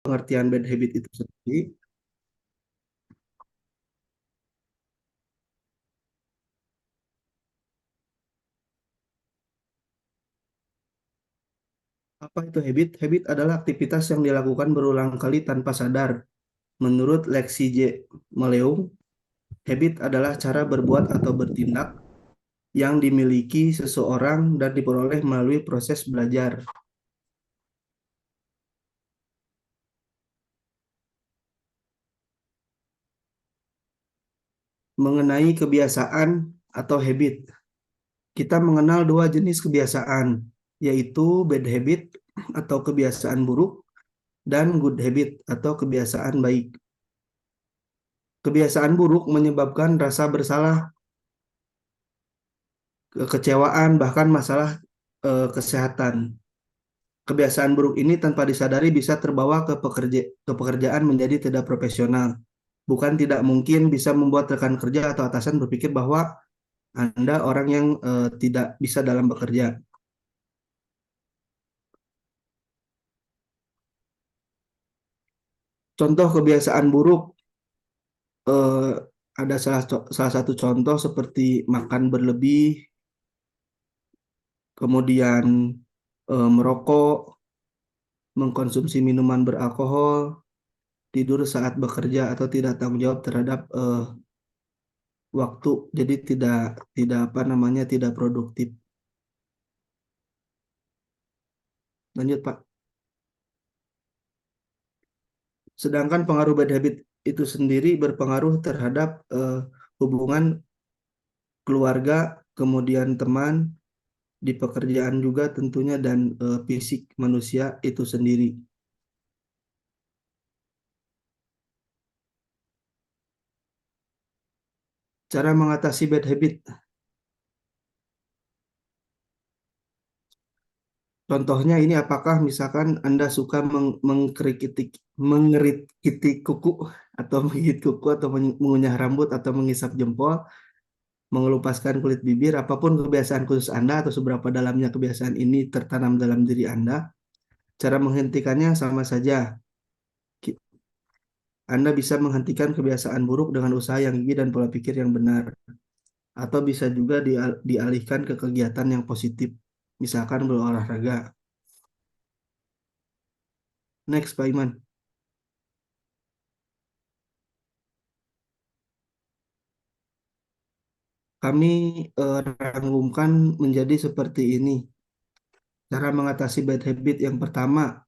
pengertian bad habit itu sendiri, apa itu habit? Habit adalah aktivitas yang dilakukan berulang kali tanpa sadar. Menurut Lexi J. Meleung, habit adalah cara berbuat atau bertindak yang dimiliki seseorang dan diperoleh melalui proses belajar. Mengenai kebiasaan atau habit, kita mengenal dua jenis kebiasaan, yaitu bad habit atau kebiasaan buruk dan good habit atau kebiasaan baik. Kebiasaan buruk menyebabkan rasa bersalah, kekecewaan, bahkan masalah kesehatan. Kebiasaan buruk ini tanpa disadari bisa terbawa ke pekerjaan menjadi tidak profesional. Bukan tidak mungkin bisa membuat rekan kerja atau atasan berpikir bahwa Anda orang yang tidak bisa dalam bekerja. Contoh kebiasaan buruk, eh, ada salah satu contoh seperti makan berlebih, kemudian merokok, mengkonsumsi minuman beralkohol, tidur saat bekerja atau tidak tanggung jawab terhadap waktu, jadi tidak tidak apa namanya tidak produktif. Lanjut Pak. Sedangkan pengaruh bad habit itu sendiri berpengaruh terhadap hubungan keluarga, kemudian teman, di pekerjaan juga tentunya dan fisik manusia itu sendiri. Cara mengatasi bad habit. Contohnya ini apakah misalkan Anda suka mengerikiti kuku atau menggigit kuku atau mengunyah rambut atau mengisap jempol, mengelupaskan kulit bibir, apapun kebiasaan khusus Anda atau seberapa dalamnya kebiasaan ini tertanam dalam diri Anda, cara menghentikannya sama saja. Anda bisa menghentikan kebiasaan buruk dengan usaha yang gigih dan pola pikir yang benar, atau bisa juga dialihkan ke kegiatan yang positif, misalkan berolahraga. Next, Pak Iman. Kami rangkumkan menjadi seperti ini. Cara mengatasi bad habit yang pertama,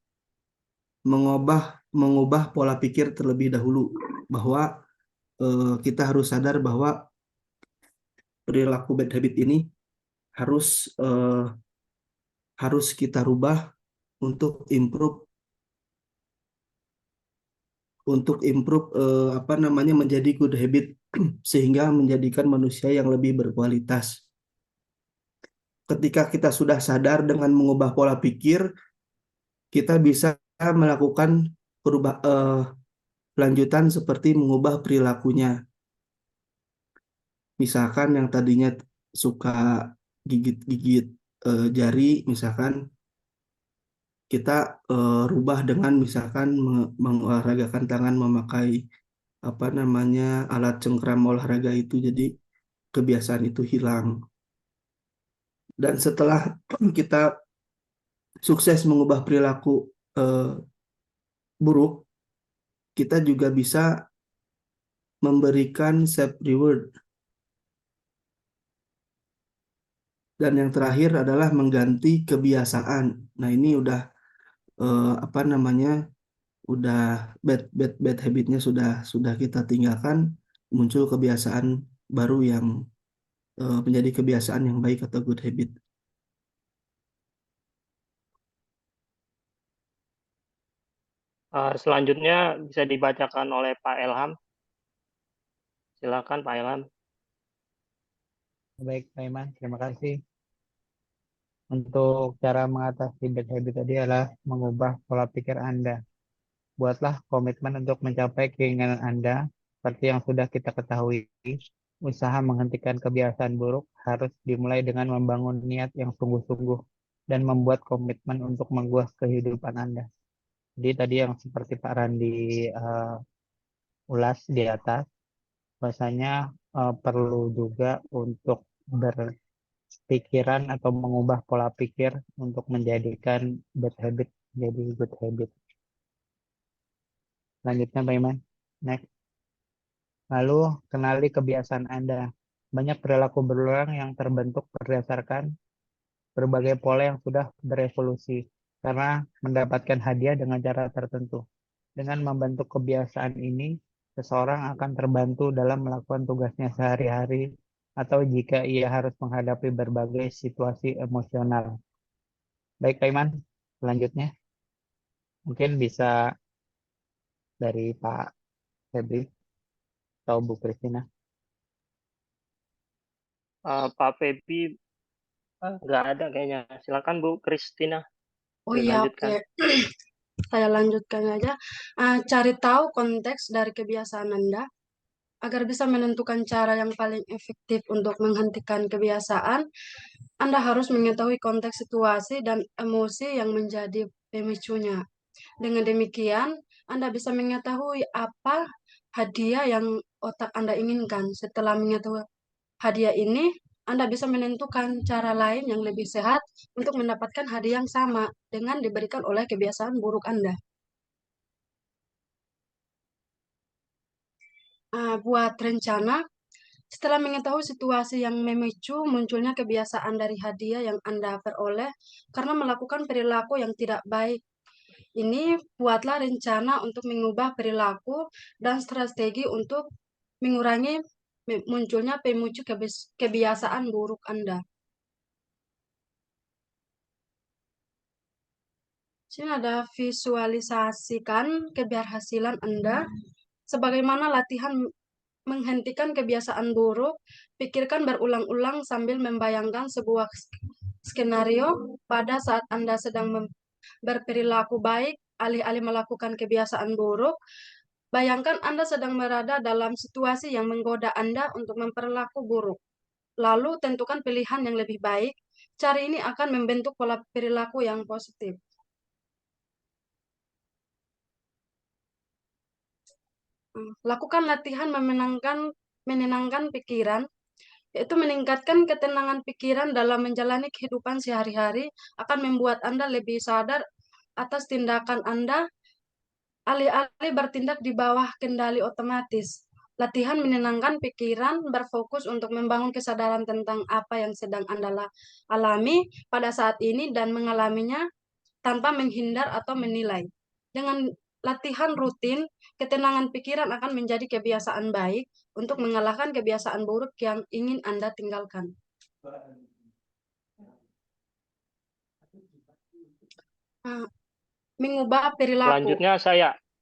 mengubah mengubah pola pikir terlebih dahulu, bahwa kita harus sadar bahwa perilaku bad habit ini harus eh, harus kita rubah untuk improve apa namanya menjadi good habit sehingga menjadikan manusia yang lebih berkualitas. Ketika kita sudah sadar dengan mengubah pola pikir, kita bisa melakukan lanjutan seperti mengubah perilakunya. Misalkan yang tadinya suka gigit-gigit jari, misalkan kita rubah dengan misalkan mengolahragakan tangan memakai apa namanya alat cengkram olahraga itu, jadi kebiasaan itu hilang. Dan setelah kita sukses mengubah perilaku eh, buruk, kita juga bisa memberikan self reward. Dan yang terakhir adalah mengganti kebiasaan. Nah, ini udah apa namanya? Udah bad habitnya sudah kita tinggalkan, muncul kebiasaan baru yang menjadi kebiasaan yang baik atau good habit. Selanjutnya bisa dibacakan oleh Pak Elham. Silakan Pak Elham. Baik, Pak Iman, terima kasih. Untuk cara mengatasi bad habit tadi adalah mengubah pola pikir Anda. Buatlah komitmen untuk mencapai keinginan Anda. Seperti yang sudah kita ketahui, usaha menghentikan kebiasaan buruk harus dimulai dengan membangun niat yang sungguh-sungguh dan membuat komitmen untuk mengubah kehidupan Anda. Jadi tadi yang seperti Pak Randi ulas di atas, bahwasanya perlu juga untuk berpikiran atau mengubah pola pikir untuk menjadikan bad habit jadi good habit. Selanjutnya, Pak Iman. Next. Lalu, kenali kebiasaan Anda. Banyak perilaku berulang yang terbentuk berdasarkan berbagai pola yang sudah berevolusi karena mendapatkan hadiah dengan cara tertentu. Dengan membentuk kebiasaan ini, seseorang akan terbantu dalam melakukan tugasnya sehari-hari atau jika ia harus menghadapi berbagai situasi emosional. Baik, Pak Iman, selanjutnya mungkin bisa dari Pak Febri atau Bu Kristina. Pak Febi nggak ada kayaknya. Silakan Bu Kristina Oh iya, dilanjutkan. oke. Saya lanjutkan aja. Cari tahu konteks dari kebiasaan Anda agar bisa menentukan cara yang paling efektif untuk menghentikan kebiasaan. Anda harus mengetahui konteks situasi dan emosi yang menjadi pemicunya. Dengan demikian, Anda bisa mengetahui apa hadiah yang otak Anda inginkan. Setelah mengetahui hadiah ini, Anda bisa menentukan cara lain yang lebih sehat untuk mendapatkan hadiah yang sama dengan diberikan oleh kebiasaan buruk Anda. Buat rencana, setelah mengetahui situasi yang memicu munculnya kebiasaan dari hadiah yang Anda peroleh karena melakukan perilaku yang tidak baik, ini buatlah rencana untuk mengubah perilaku dan strategi untuk mengurangi munculnya pemicu kebiasaan buruk Anda. Sini ada visualisasikan keberhasilan Anda. Sebagaimana latihan menghentikan kebiasaan buruk, pikirkan berulang-ulang sambil membayangkan sebuah skenario pada saat Anda sedang berperilaku baik, alih-alih melakukan kebiasaan buruk. Bayangkan Anda sedang berada dalam situasi yang menggoda Anda untuk memperlaku buruk. Lalu tentukan pilihan yang lebih baik. Cara ini akan membentuk pola perilaku yang positif. Lakukan latihan menenangkan pikiran, yaitu meningkatkan ketenangan pikiran dalam menjalani kehidupan sehari-hari akan membuat Anda lebih sadar atas tindakan Anda, alih-alih bertindak di bawah kendali otomatis. Latihan menenangkan pikiran berfokus untuk membangun kesadaran tentang apa yang sedang Anda alami pada saat ini dan mengalaminya tanpa menghindar atau menilai. Dengan latihan rutin, ketenangan pikiran akan menjadi kebiasaan baik untuk mengalahkan kebiasaan buruk yang ingin Anda tinggalkan. Mengubah perilaku.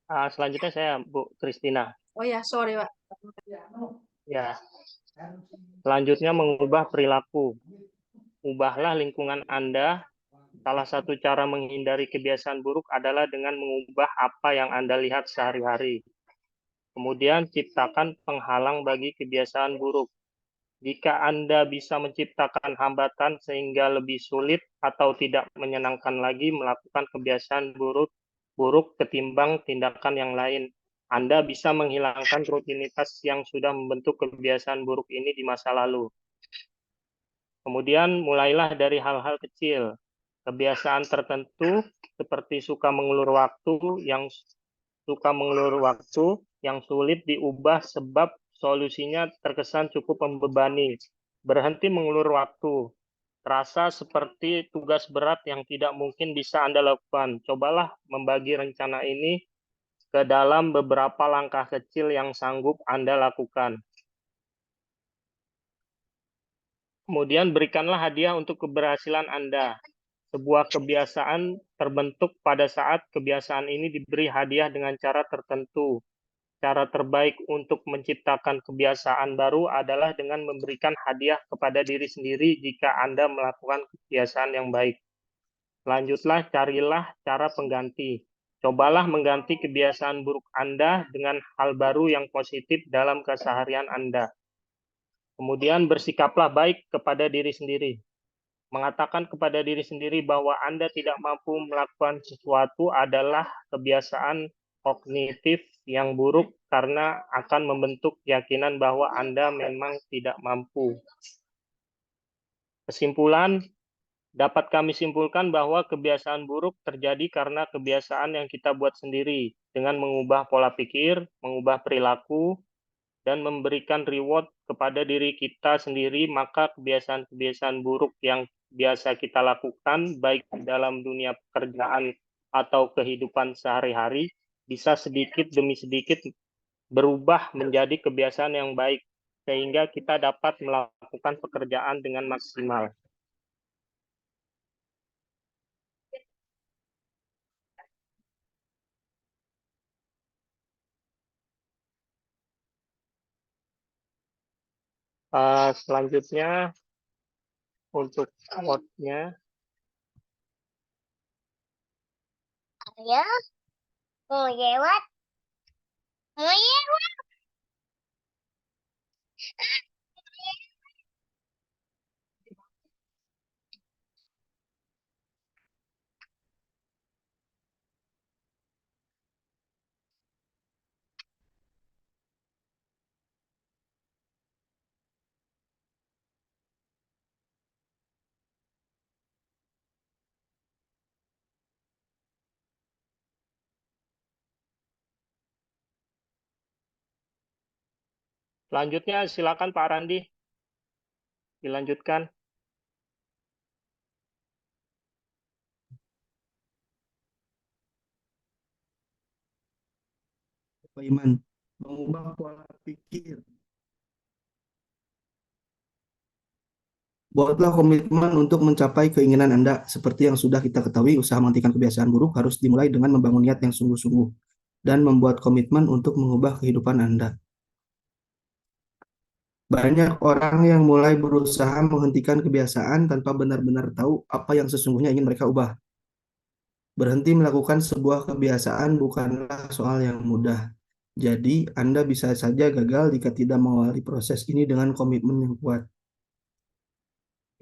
Selanjutnya saya Bu Kristina. Oh ya, sorry Pak. Ya. Selanjutnya mengubah perilaku. Ubahlah lingkungan Anda. Salah satu cara menghindari kebiasaan buruk adalah dengan mengubah apa yang Anda lihat sehari-hari. Kemudian ciptakan penghalang bagi kebiasaan buruk. Jika Anda bisa menciptakan hambatan sehingga lebih sulit atau tidak menyenangkan lagi melakukan kebiasaan buruk ketimbang tindakan yang lain, Anda bisa menghilangkan rutinitas yang sudah membentuk kebiasaan buruk ini di masa lalu. Kemudian mulailah dari hal-hal kecil. Kebiasaan tertentu seperti suka mengulur waktu yang sulit diubah sebab solusinya terkesan cukup membebani. Berhenti mengulur waktu. Terasa seperti tugas berat yang tidak mungkin bisa Anda lakukan. Cobalah membagi rencana ini ke dalam beberapa langkah kecil yang sanggup Anda lakukan. Kemudian berikanlah hadiah untuk keberhasilan Anda. Sebuah kebiasaan terbentuk pada saat kebiasaan ini diberi hadiah dengan cara tertentu. Cara terbaik untuk menciptakan kebiasaan baru adalah dengan memberikan hadiah kepada diri sendiri jika Anda melakukan kebiasaan yang baik. Selanjutnya, carilah cara pengganti. Cobalah mengganti kebiasaan buruk Anda dengan hal baru yang positif dalam keseharian Anda. Kemudian bersikaplah baik kepada diri sendiri. Mengatakan kepada diri sendiri bahwa Anda tidak mampu melakukan sesuatu adalah kebiasaan kognitif yang buruk karena akan membentuk keyakinan bahwa Anda memang tidak mampu. Kesimpulan, dapat kami simpulkan bahwa kebiasaan buruk terjadi karena kebiasaan yang kita buat sendiri dengan mengubah pola pikir, mengubah perilaku, dan memberikan reward kepada diri kita sendiri, maka kebiasaan-kebiasaan buruk yang biasa kita lakukan, baik dalam dunia pekerjaan atau kehidupan sehari-hari, bisa sedikit demi sedikit berubah menjadi kebiasaan yang baik, sehingga kita dapat melakukan pekerjaan dengan maksimal. Selanjutnya, untuk quote-nya, Ya, mau lewat, mau lewat. selanjutnya silakan Pak Randi, dilanjutkan. Pak Iman, mengubah pola pikir. Buatlah komitmen untuk mencapai keinginan Anda. Seperti yang sudah kita ketahui, usaha menghentikan kebiasaan buruk harus dimulai dengan membangun niat yang sungguh-sungguh dan membuat komitmen untuk mengubah kehidupan Anda. Banyak orang yang mulai berusaha menghentikan kebiasaan tanpa benar-benar tahu apa yang sesungguhnya ingin mereka ubah. Berhenti melakukan sebuah kebiasaan bukanlah soal yang mudah. Jadi, Anda bisa saja gagal jika tidak mengawali proses ini dengan komitmen yang kuat.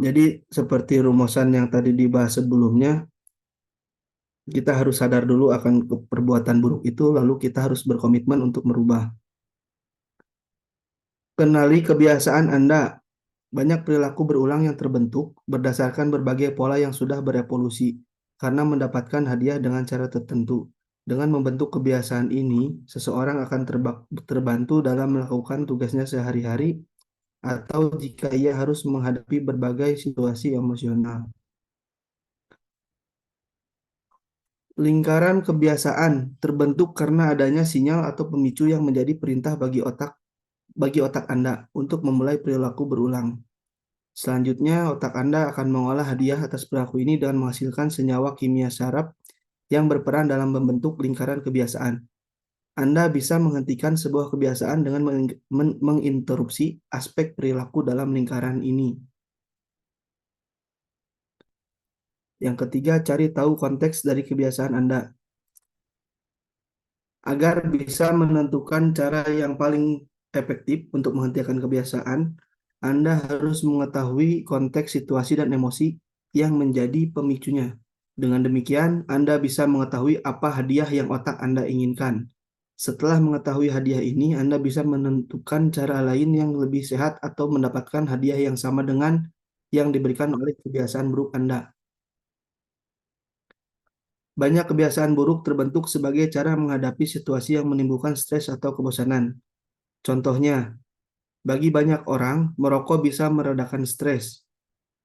Jadi, seperti rumusan yang tadi dibahas sebelumnya, kita harus sadar dulu akan perbuatan buruk itu, lalu kita harus berkomitmen untuk merubah. Kenali kebiasaan Anda. Banyak perilaku berulang yang terbentuk berdasarkan berbagai pola yang sudah berevolusi karena mendapatkan hadiah dengan cara tertentu. Dengan membentuk kebiasaan ini, seseorang akan terbantu dalam melakukan tugasnya sehari-hari atau jika ia harus menghadapi berbagai situasi emosional. Lingkaran kebiasaan terbentuk karena adanya sinyal atau pemicu yang menjadi perintah bagi otak Anda untuk memulai perilaku berulang. Selanjutnya, otak Anda akan mengolah hadiah atas perilaku ini dengan menghasilkan senyawa kimia saraf yang berperan dalam membentuk lingkaran kebiasaan. Anda bisa menghentikan sebuah kebiasaan dengan menginterupsi aspek perilaku dalam lingkaran ini. Yang ketiga, cari tahu konteks dari kebiasaan Anda. Agar bisa menentukan cara yang paling efektif untuk menghentikan kebiasaan, Anda harus mengetahui konteks situasi dan emosi yang menjadi pemicunya. Dengan demikian, Anda bisa mengetahui apa hadiah yang otak Anda inginkan. Setelah mengetahui hadiah ini, Anda bisa menentukan cara lain yang lebih sehat atau mendapatkan hadiah yang sama dengan yang diberikan oleh kebiasaan buruk Anda. Banyak kebiasaan buruk terbentuk sebagai cara menghadapi situasi yang menimbulkan stres atau kebosanan. Contohnya, bagi banyak orang, merokok bisa meredakan stres.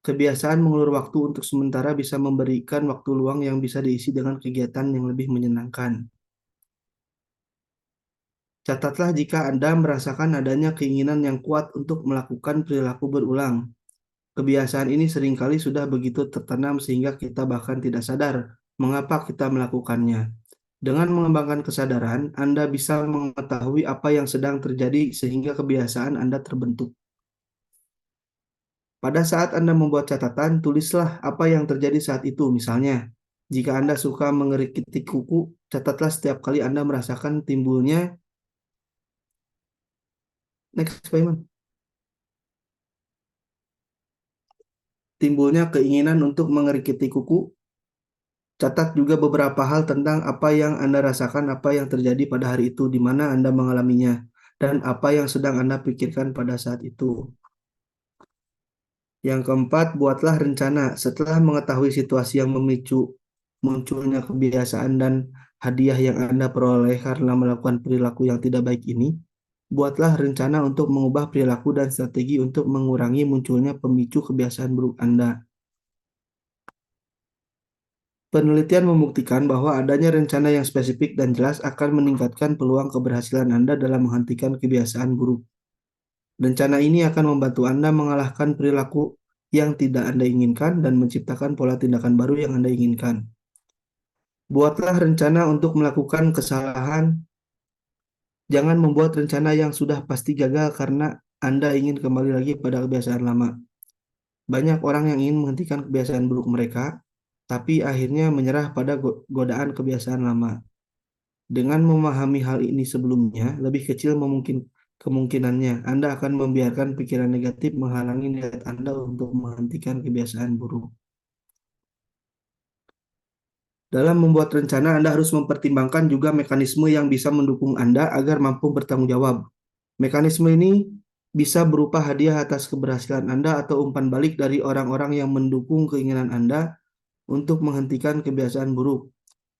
Kebiasaan mengulur waktu untuk sementara bisa memberikan waktu luang yang bisa diisi dengan kegiatan yang lebih menyenangkan. Catatlah jika Anda merasakan adanya keinginan yang kuat untuk melakukan perilaku berulang. Kebiasaan ini seringkali sudah begitu tertanam sehingga kita bahkan tidak sadar mengapa kita melakukannya. Dengan mengembangkan kesadaran, Anda bisa mengetahui apa yang sedang terjadi sehingga kebiasaan Anda terbentuk. Pada saat Anda membuat catatan, tulislah apa yang terjadi saat itu. Misalnya, jika Anda suka mengerikiti kuku, catatlah setiap kali Anda merasakan timbulnya keinginan untuk mengerikiti kuku. Catat juga beberapa hal tentang apa yang Anda rasakan, apa yang terjadi pada hari itu, di mana Anda mengalaminya, dan apa yang sedang Anda pikirkan pada saat itu. Yang keempat, buatlah rencana. Setelah mengetahui situasi yang memicu munculnya kebiasaan dan hadiah yang Anda peroleh karena melakukan perilaku yang tidak baik ini, buatlah rencana untuk mengubah perilaku dan strategi untuk mengurangi munculnya pemicu kebiasaan buruk Anda. Penelitian membuktikan bahwa adanya rencana yang spesifik dan jelas akan meningkatkan peluang keberhasilan Anda dalam menghentikan kebiasaan buruk. Rencana ini akan membantu Anda mengalahkan perilaku yang tidak Anda inginkan dan menciptakan pola tindakan baru yang Anda inginkan. Buatlah rencana untuk melakukan kesalahan. Jangan membuat rencana yang sudah pasti gagal karena Anda ingin kembali lagi pada kebiasaan lama. Banyak orang yang ingin menghentikan kebiasaan buruk mereka, tapi akhirnya menyerah pada godaan kebiasaan lama. Dengan memahami hal ini sebelumnya, lebih kecil kemungkinannya Anda akan membiarkan pikiran negatif menghalangi niat Anda untuk menghentikan kebiasaan buruk. Dalam membuat rencana, Anda harus mempertimbangkan juga mekanisme yang bisa mendukung Anda agar mampu bertanggung jawab. Mekanisme ini bisa berupa hadiah atas keberhasilan Anda atau umpan balik dari orang-orang yang mendukung keinginan Anda untuk menghentikan kebiasaan buruk.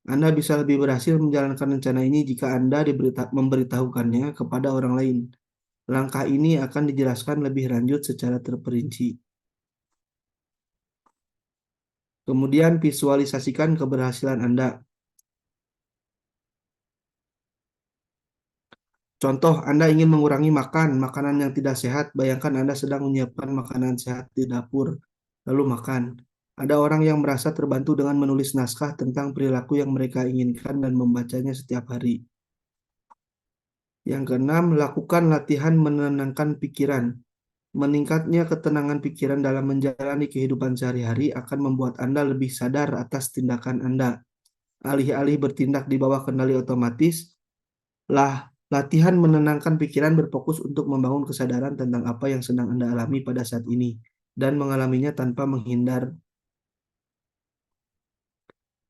Anda bisa lebih berhasil menjalankan rencana ini jika Anda memberitahukannya kepada orang lain. Langkah ini akan dijelaskan lebih lanjut secara terperinci. Kemudian visualisasikan keberhasilan Anda. Contoh, Anda ingin mengurangi makanan yang tidak sehat. Bayangkan Anda sedang menyiapkan makanan sehat di dapur, lalu makan. Ada orang yang merasa terbantu dengan menulis naskah tentang perilaku yang mereka inginkan dan membacanya setiap hari. Yang keenam, lakukan latihan menenangkan pikiran. Meningkatnya ketenangan pikiran dalam menjalani kehidupan sehari-hari akan membuat Anda lebih sadar atas tindakan Anda. Alih-alih bertindak di bawah kendali otomatis, latihan menenangkan pikiran berfokus untuk membangun kesadaran tentang apa yang sedang Anda alami pada saat ini dan mengalaminya tanpa menghindar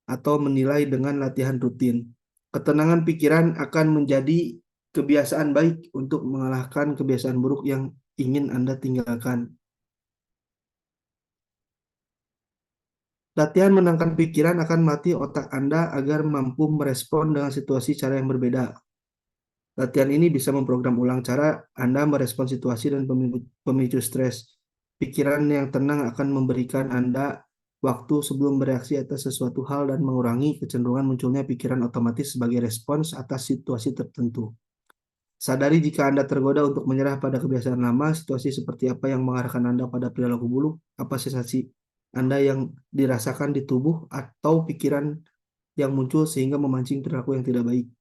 atau menilai dengan latihan rutin. Ketenangan pikiran akan menjadi kebiasaan baik untuk mengalahkan kebiasaan buruk yang ingin Anda tinggalkan. Latihan menenangkan pikiran akan melatih otak Anda agar mampu merespon dengan situasi cara yang berbeda. Latihan ini bisa memprogram ulang cara Anda merespon situasi dan pemicu stres. Pikiran yang tenang akan memberikan Anda waktu sebelum bereaksi atas sesuatu hal dan mengurangi kecenderungan munculnya pikiran otomatis sebagai respons atas situasi tertentu. Sadari jika Anda tergoda untuk menyerah pada kebiasaan lama, situasi seperti apa yang mengarahkan Anda pada perilaku buruk, apa sensasi Anda yang dirasakan di tubuh atau pikiran yang muncul sehingga memancing perilaku yang tidak baik.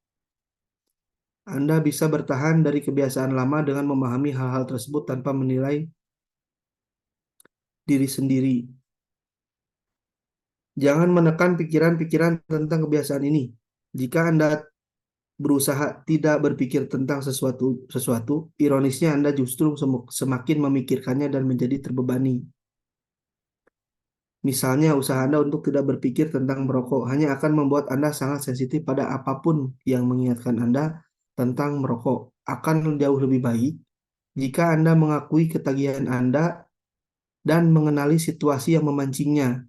Anda bisa bertahan dari kebiasaan lama dengan memahami hal-hal tersebut tanpa menilai diri sendiri. Jangan menekan pikiran-pikiran tentang kebiasaan ini. Jika Anda berusaha tidak berpikir tentang sesuatu, ironisnya Anda justru semakin memikirkannya dan menjadi terbebani. Misalnya, usaha Anda untuk tidak berpikir tentang merokok hanya akan membuat Anda sangat sensitif pada apapun yang mengingatkan Anda tentang merokok. Akan jauh lebih baik jika Anda mengakui ketagihan Anda dan mengenali situasi yang memancingnya,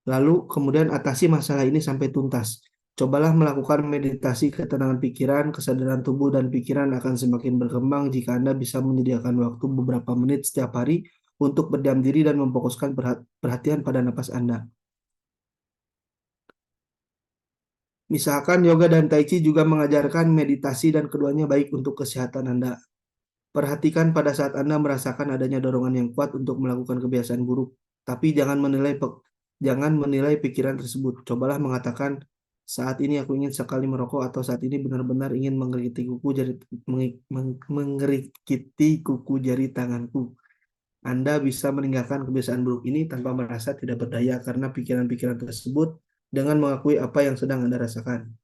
lalu kemudian atasi masalah ini sampai tuntas. Cobalah melakukan meditasi ketenangan pikiran, kesadaran tubuh dan pikiran akan semakin berkembang jika Anda bisa menyediakan waktu beberapa menit setiap hari untuk berdiam diri dan memfokuskan perhatian pada napas Anda. Misalkan yoga dan tai chi juga mengajarkan meditasi dan keduanya baik untuk kesehatan Anda. Perhatikan pada saat Anda merasakan adanya dorongan yang kuat untuk melakukan kebiasaan buruk, tapi jangan menilai pikiran tersebut. Cobalah mengatakan, saat ini aku ingin sekali merokok atau saat ini benar-benar ingin mengerikiti kuku jari tanganku. Anda bisa meninggalkan kebiasaan buruk ini tanpa merasa tidak berdaya karena pikiran-pikiran tersebut dengan mengakui apa yang sedang Anda rasakan.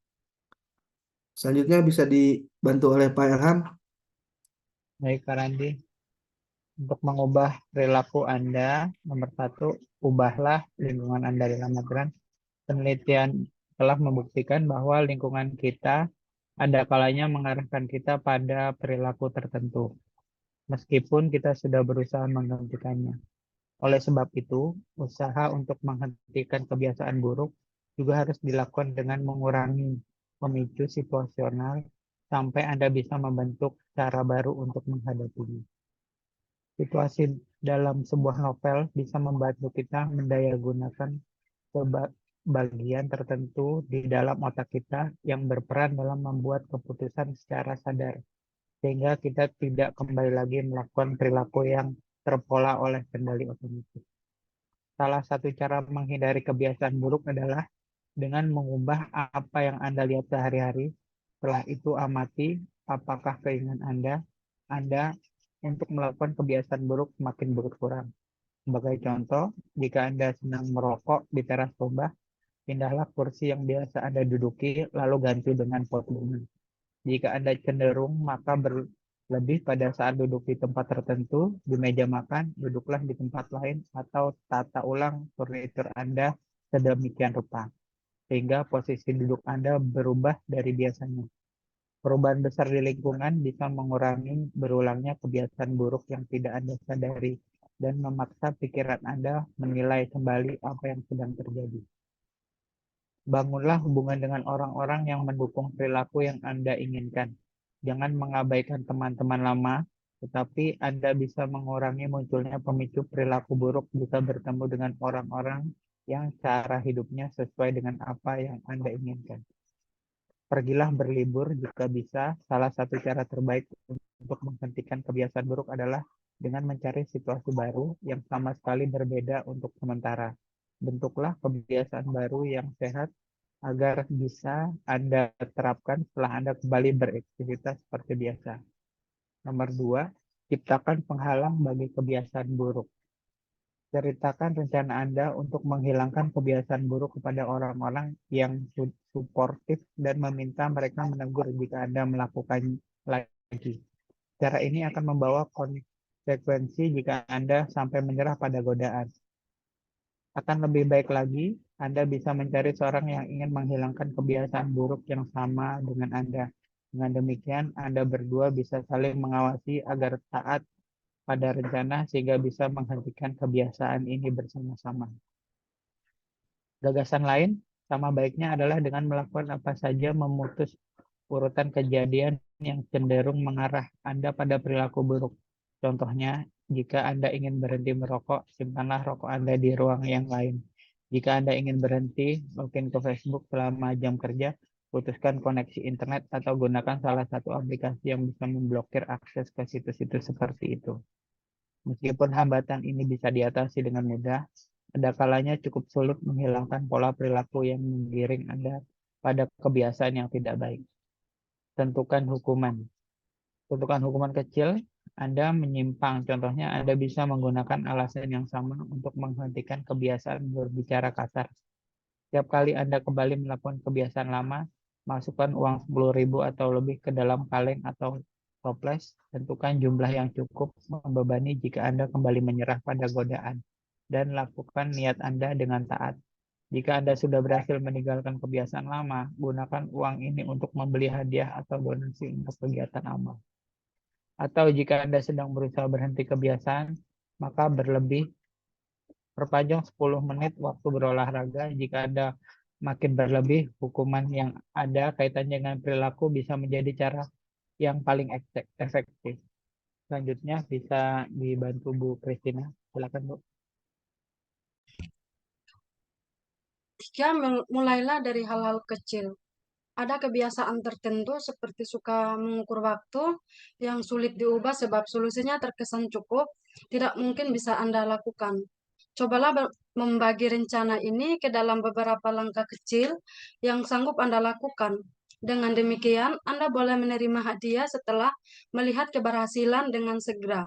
Selanjutnya bisa dibantu oleh Pak Ilham. Baik, Kak Randi. Untuk mengubah perilaku Anda, nomor satu, ubahlah lingkungan Anda. Dalam artian, penelitian telah membuktikan bahwa lingkungan kita ada kalanya mengarahkan kita pada perilaku tertentu, meskipun kita sudah berusaha menggantikannya. Oleh sebab itu, usaha untuk menghentikan kebiasaan buruk juga harus dilakukan dengan mengurangi pemicu situasional sampai Anda bisa membentuk cara baru untuk menghadapinya. Situasi dalam sebuah novel bisa membantu kita mendayagunakan bagian tertentu di dalam otak kita yang berperan dalam membuat keputusan secara sadar, sehingga kita tidak kembali lagi melakukan perilaku yang terpola oleh kendali otomatis. Salah satu cara menghindari kebiasaan buruk adalah dengan mengubah apa yang Anda lihat sehari-hari. Setelah itu amati apakah keinginan Anda untuk melakukan kebiasaan buruk semakin berkurang. Sebagai contoh, jika Anda sedang merokok di teras rumah, pindahlah kursi yang biasa Anda duduki, lalu ganti dengan pot bunga. Jika Anda cenderung maka berlebih pada saat duduk di tempat tertentu, di meja makan, duduklah di tempat lain, atau tata ulang furnitur Anda sedemikian rupa, sehingga posisi duduk Anda berubah dari biasanya. Perubahan besar di lingkungan bisa mengurangi berulangnya kebiasaan buruk yang tidak Anda sadari dan memaksa pikiran Anda menilai kembali apa yang sedang terjadi. Bangunlah hubungan dengan orang-orang yang mendukung perilaku yang Anda inginkan. Jangan mengabaikan teman-teman lama, tetapi Anda bisa mengurangi munculnya pemicu perilaku buruk jika bertemu dengan orang-orang yang cara hidupnya sesuai dengan apa yang Anda inginkan. Pergilah berlibur jika bisa. Salah satu cara terbaik untuk menghentikan kebiasaan buruk adalah dengan mencari situasi baru yang sama sekali berbeda untuk sementara. Bentuklah kebiasaan baru yang sehat agar bisa Anda terapkan setelah Anda kembali beraktivitas seperti biasa. Nomor 2, ciptakan penghalang bagi kebiasaan buruk. Ceritakan rencana Anda untuk menghilangkan kebiasaan buruk kepada orang-orang yang suportif dan meminta mereka menegur jika Anda melakukan lagi. Cara ini akan membawa konsekuensi jika Anda sampai menyerah pada godaan. Akan lebih baik lagi, Anda bisa mencari seorang yang ingin menghilangkan kebiasaan buruk yang sama dengan Anda. Dengan demikian, Anda berdua bisa saling mengawasi agar taat pada rencana sehingga bisa menghentikan kebiasaan ini bersama-sama. Gagasan lain sama baiknya adalah dengan melakukan apa saja memutus urutan kejadian yang cenderung mengarah Anda pada perilaku buruk. Contohnya, jika Anda ingin berhenti merokok, simpanlah rokok Anda di ruang yang lain. Jika Anda ingin berhenti login ke Facebook selama jam kerja, putuskan koneksi internet atau gunakan salah satu aplikasi yang bisa memblokir akses ke situs-situs seperti itu. Meskipun hambatan ini bisa diatasi dengan mudah, ada kalanya cukup sulit menghilangkan pola perilaku yang menggiring Anda pada kebiasaan yang tidak baik. Tentukan hukuman. Tentukan hukuman kecil, Anda menyimpang. Contohnya, Anda bisa menggunakan alasan yang sama untuk menghentikan kebiasaan berbicara kasar. Setiap kali Anda kembali melakukan kebiasaan lama, masukkan uang 10.000 atau lebih ke dalam kaleng atau toples. Tentukan jumlah yang cukup membebani jika Anda kembali menyerah pada godaan. Dan lakukan niat Anda dengan taat. Jika Anda sudah berhasil meninggalkan kebiasaan lama, gunakan uang ini untuk membeli hadiah atau donasi untuk kegiatan amal. Atau jika Anda sedang berusaha berhenti kebiasaan, maka perpanjang 10 menit waktu berolahraga. Jika Anda makin berlebih, hukuman yang ada kaitannya dengan perilaku bisa menjadi cara yang paling efektif. Selanjutnya bisa dibantu Bu Christina. Silakan Bu. 3, mulailah dari hal-hal kecil. Ada kebiasaan tertentu seperti suka mengukur waktu yang sulit diubah sebab solusinya terkesan cukup, tidak mungkin bisa Anda lakukan. Cobalah membagi rencana ini ke dalam beberapa langkah kecil yang sanggup Anda lakukan. Dengan demikian, Anda boleh menerima hadiah setelah melihat keberhasilan dengan segera.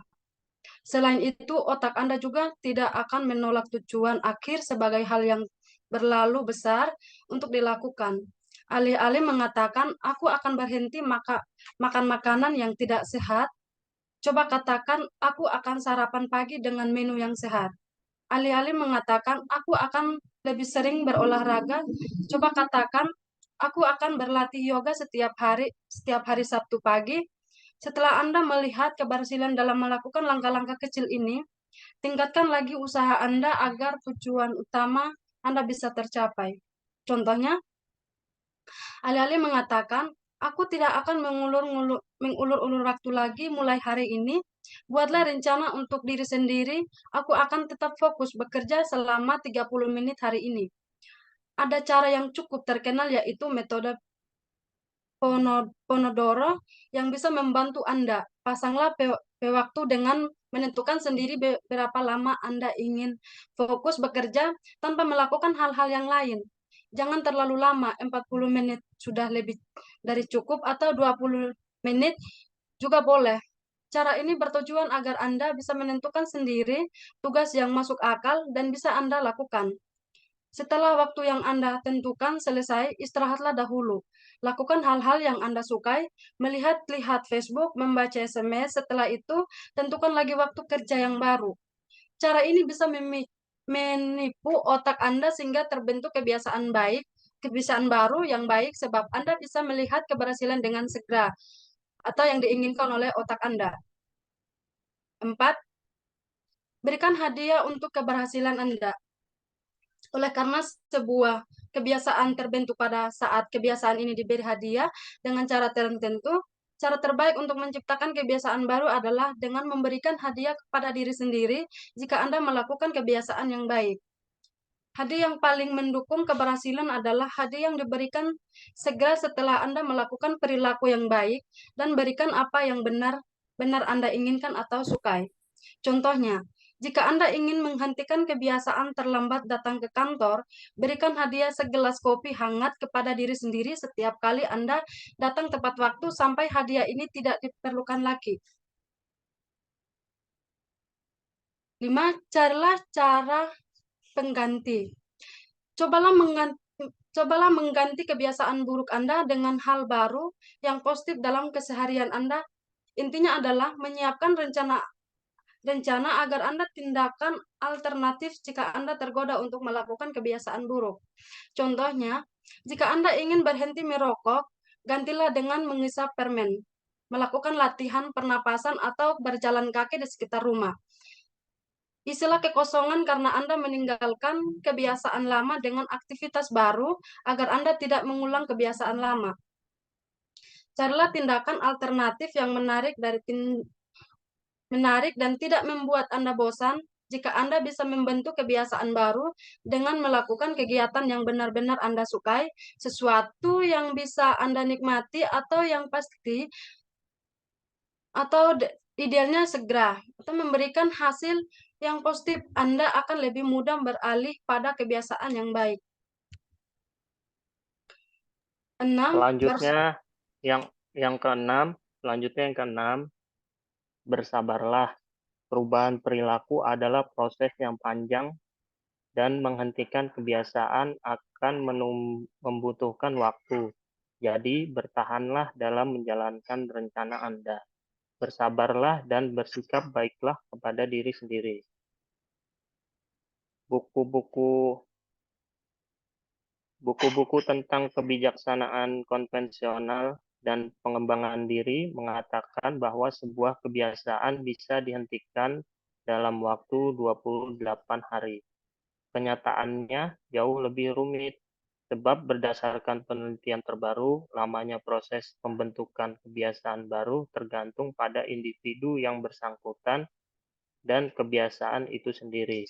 Selain itu, otak Anda juga tidak akan menolak tujuan akhir sebagai hal yang berlalu besar untuk dilakukan. Alih-alih mengatakan, aku akan berhenti makan makanan yang tidak sehat, Coba katakan, aku akan sarapan pagi dengan menu yang sehat. Alih-alih mengatakan, aku akan lebih sering berolahraga, coba katakan, aku akan berlatih yoga setiap hari Sabtu pagi. Setelah Anda melihat keberhasilan dalam melakukan langkah-langkah kecil ini, tingkatkan lagi usaha Anda agar tujuan utama Anda bisa tercapai. Contohnya, alih-alih mengatakan, aku tidak akan mengulur-ulur waktu lagi mulai hari ini, buatlah rencana untuk diri sendiri, aku akan tetap fokus bekerja selama 30 menit hari ini. Ada cara yang cukup terkenal yaitu metode Pomodoro yang bisa membantu Anda. Pasanglah waktu dengan menentukan sendiri berapa lama Anda ingin fokus bekerja tanpa melakukan hal-hal yang lain. Jangan terlalu lama, 40 menit sudah lebih dari cukup atau 20 menit juga boleh. Cara ini bertujuan agar Anda bisa menentukan sendiri tugas yang masuk akal dan bisa Anda lakukan. Setelah waktu yang Anda tentukan selesai, istirahatlah dahulu. Lakukan hal-hal yang Anda sukai, melihat-lihat Facebook, membaca SMS. Setelah itu, tentukan lagi waktu kerja yang baru. Cara ini bisa menipu otak Anda sehingga terbentuk kebiasaan baru yang baik sebab Anda bisa melihat keberhasilan dengan segera atau yang diinginkan oleh otak Anda. 4. Berikan hadiah untuk keberhasilan Anda. Oleh karena sebuah kebiasaan terbentuk pada saat kebiasaan ini diberi hadiah dengan cara tertentu, cara terbaik untuk menciptakan kebiasaan baru adalah dengan memberikan hadiah kepada diri sendiri jika Anda melakukan kebiasaan yang baik. Hadiah yang paling mendukung keberhasilan adalah hadiah yang diberikan segera setelah Anda melakukan perilaku yang baik dan berikan apa yang benar Anda inginkan atau sukai. Contohnya, jika Anda ingin menghentikan kebiasaan terlambat datang ke kantor, berikan hadiah segelas kopi hangat kepada diri sendiri setiap kali Anda datang tepat waktu sampai hadiah ini tidak diperlukan lagi. 5. Carilah cara pengganti. Cobalah mengganti kebiasaan buruk Anda dengan hal baru yang positif dalam keseharian Anda. Intinya adalah menyiapkan rencana agar Anda tindakan alternatif jika Anda tergoda untuk melakukan kebiasaan buruk. Contohnya, jika Anda ingin berhenti merokok, gantilah dengan mengisap permen, melakukan latihan pernapasan atau berjalan kaki di sekitar rumah. Isilah kekosongan karena Anda meninggalkan kebiasaan lama dengan aktivitas baru agar Anda tidak mengulang kebiasaan lama. Carilah tindakan alternatif yang menarik dan tidak membuat Anda bosan. Jika Anda bisa membentuk kebiasaan baru dengan melakukan kegiatan yang benar-benar Anda sukai, sesuatu yang bisa Anda nikmati atau yang pasti atau idealnya segera atau memberikan hasil yang positif, Anda akan lebih mudah beralih pada kebiasaan yang baik. 6. Selanjutnya yang keenam, bersabarlah. Perubahan perilaku adalah proses yang panjang dan menghentikan kebiasaan akan membutuhkan waktu. Jadi, bertahanlah dalam menjalankan rencana Anda. Bersabarlah dan bersikap baiklah kepada diri sendiri. Buku-buku tentang kebijaksanaan konvensional dan pengembangan diri mengatakan bahwa sebuah kebiasaan bisa dihentikan dalam waktu 28 hari. Kenyataannya jauh lebih rumit, sebab berdasarkan penelitian terbaru, lamanya proses pembentukan kebiasaan baru tergantung pada individu yang bersangkutan dan kebiasaan itu sendiri.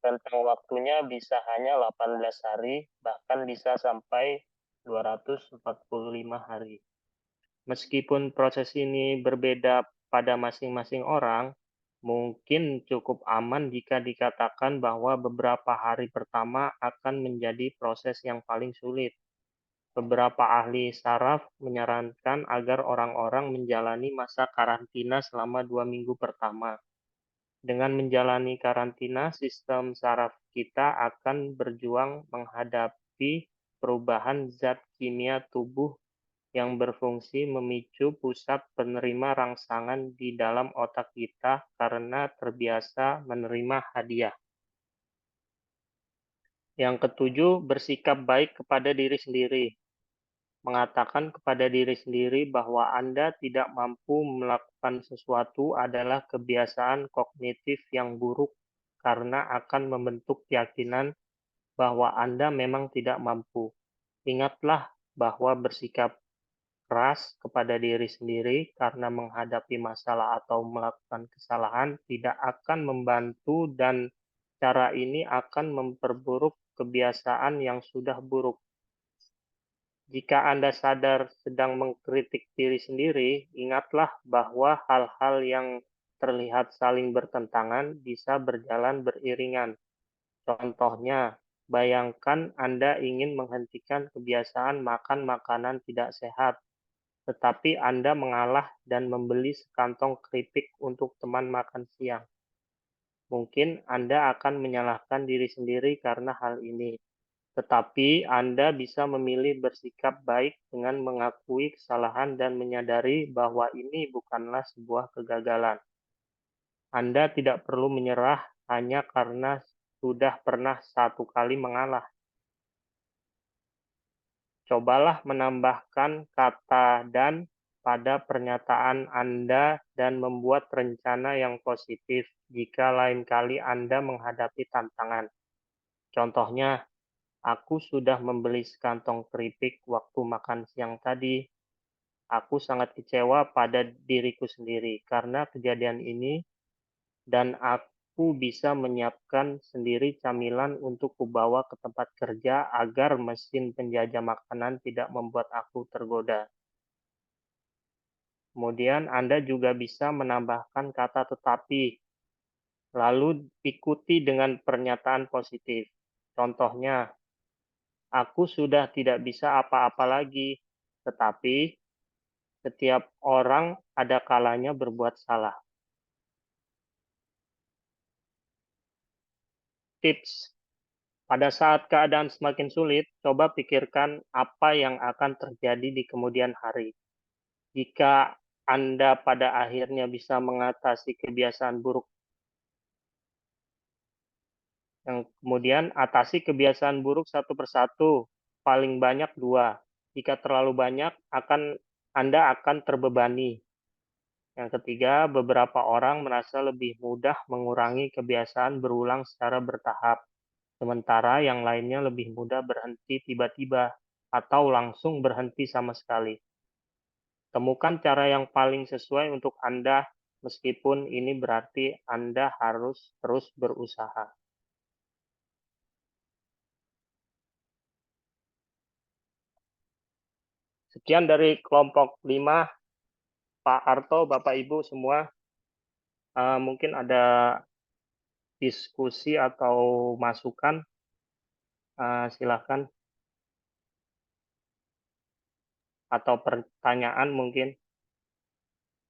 Rentang waktunya bisa hanya 18 hari, bahkan bisa sampai 245 hari. Meskipun proses ini berbeda pada masing-masing orang, mungkin cukup aman jika dikatakan bahwa beberapa hari pertama akan menjadi proses yang paling sulit. Beberapa ahli saraf menyarankan agar orang-orang menjalani masa karantina selama 2 minggu pertama. Dengan menjalani karantina, sistem saraf kita akan berjuang menghadapi perubahan zat kimia tubuh yang berfungsi memicu pusat penerima rangsangan di dalam otak kita karena terbiasa menerima hadiah. Yang ketujuh, bersikap baik kepada diri sendiri. Mengatakan kepada diri sendiri bahwa Anda tidak mampu melakukan sesuatu adalah kebiasaan kognitif yang buruk karena akan membentuk keyakinan bahwa Anda memang tidak mampu. Ingatlah bahwa bersikap keras kepada diri sendiri karena menghadapi masalah atau melakukan kesalahan tidak akan membantu dan cara ini akan memperburuk kebiasaan yang sudah buruk. Jika Anda sadar sedang mengkritik diri sendiri, ingatlah bahwa hal-hal yang terlihat saling bertentangan bisa berjalan beriringan. Contohnya, bayangkan Anda ingin menghentikan kebiasaan makan makanan tidak sehat, tetapi Anda mengalah dan membeli sekantong keripik untuk teman makan siang. Mungkin Anda akan menyalahkan diri sendiri karena hal ini. Tetapi Anda bisa memilih bersikap baik dengan mengakui kesalahan dan menyadari bahwa ini bukanlah sebuah kegagalan. Anda tidak perlu menyerah hanya karena sudah pernah satu kali mengalah. Cobalah menambahkan kata "dan" pada pernyataan Anda dan membuat rencana yang positif jika lain kali Anda menghadapi tantangan. Contohnya, aku sudah membeli sekantong keripik waktu makan siang tadi. Aku sangat kecewa pada diriku sendiri karena kejadian ini dan aku bisa menyiapkan sendiri camilan untuk kubawa ke tempat kerja agar mesin penjajah makanan tidak membuat aku tergoda. Kemudian Anda juga bisa menambahkan kata "tetapi", lalu ikuti dengan pernyataan positif. Contohnya, aku sudah tidak bisa apa-apa lagi, tetapi setiap orang ada kalanya berbuat salah. Tips: pada saat keadaan semakin sulit, coba pikirkan apa yang akan terjadi di kemudian hari. Jika Anda pada akhirnya bisa mengatasi kebiasaan buruk yang kemudian atasi kebiasaan buruk satu persatu, paling banyak 2. Jika terlalu banyak, Anda akan terbebani. Yang ketiga, beberapa orang merasa lebih mudah mengurangi kebiasaan berulang secara bertahap, sementara yang lainnya lebih mudah berhenti tiba-tiba atau langsung berhenti sama sekali. Temukan cara yang paling sesuai untuk Anda, meskipun ini berarti Anda harus terus berusaha. Sekian dari kelompok 5, Pak Arto, Bapak Ibu semua. Mungkin ada diskusi atau masukan, silakan. Atau pertanyaan mungkin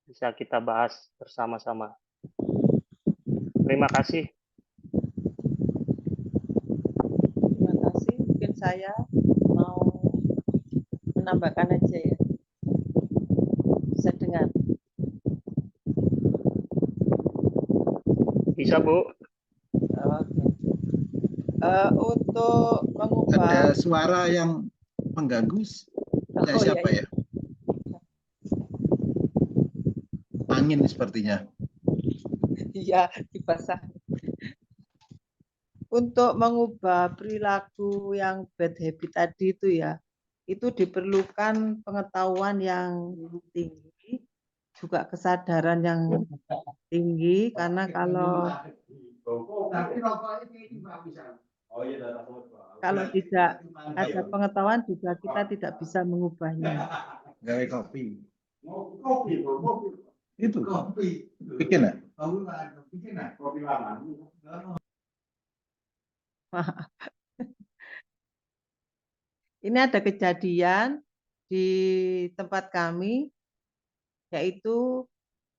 bisa kita bahas bersama-sama. Terima kasih. Terima kasih. Mungkin saya mau menambahkan aja ya. Bisa dengar. Bisa, Bu. Oke. Untuk mengubah Ada suara yang mengganggu. Siapa ya? Angin sepertinya. Iya, dibasah. Untuk mengubah perilaku yang bad habit tadi itu ya, itu diperlukan pengetahuan yang tinggi, juga kesadaran yang tinggi, karena kalau tidak ada pengetahuan juga kita tidak bisa mengubahnya. Gawe kopi. Itu. Bikin ya? Ini ada kejadian di tempat kami, yaitu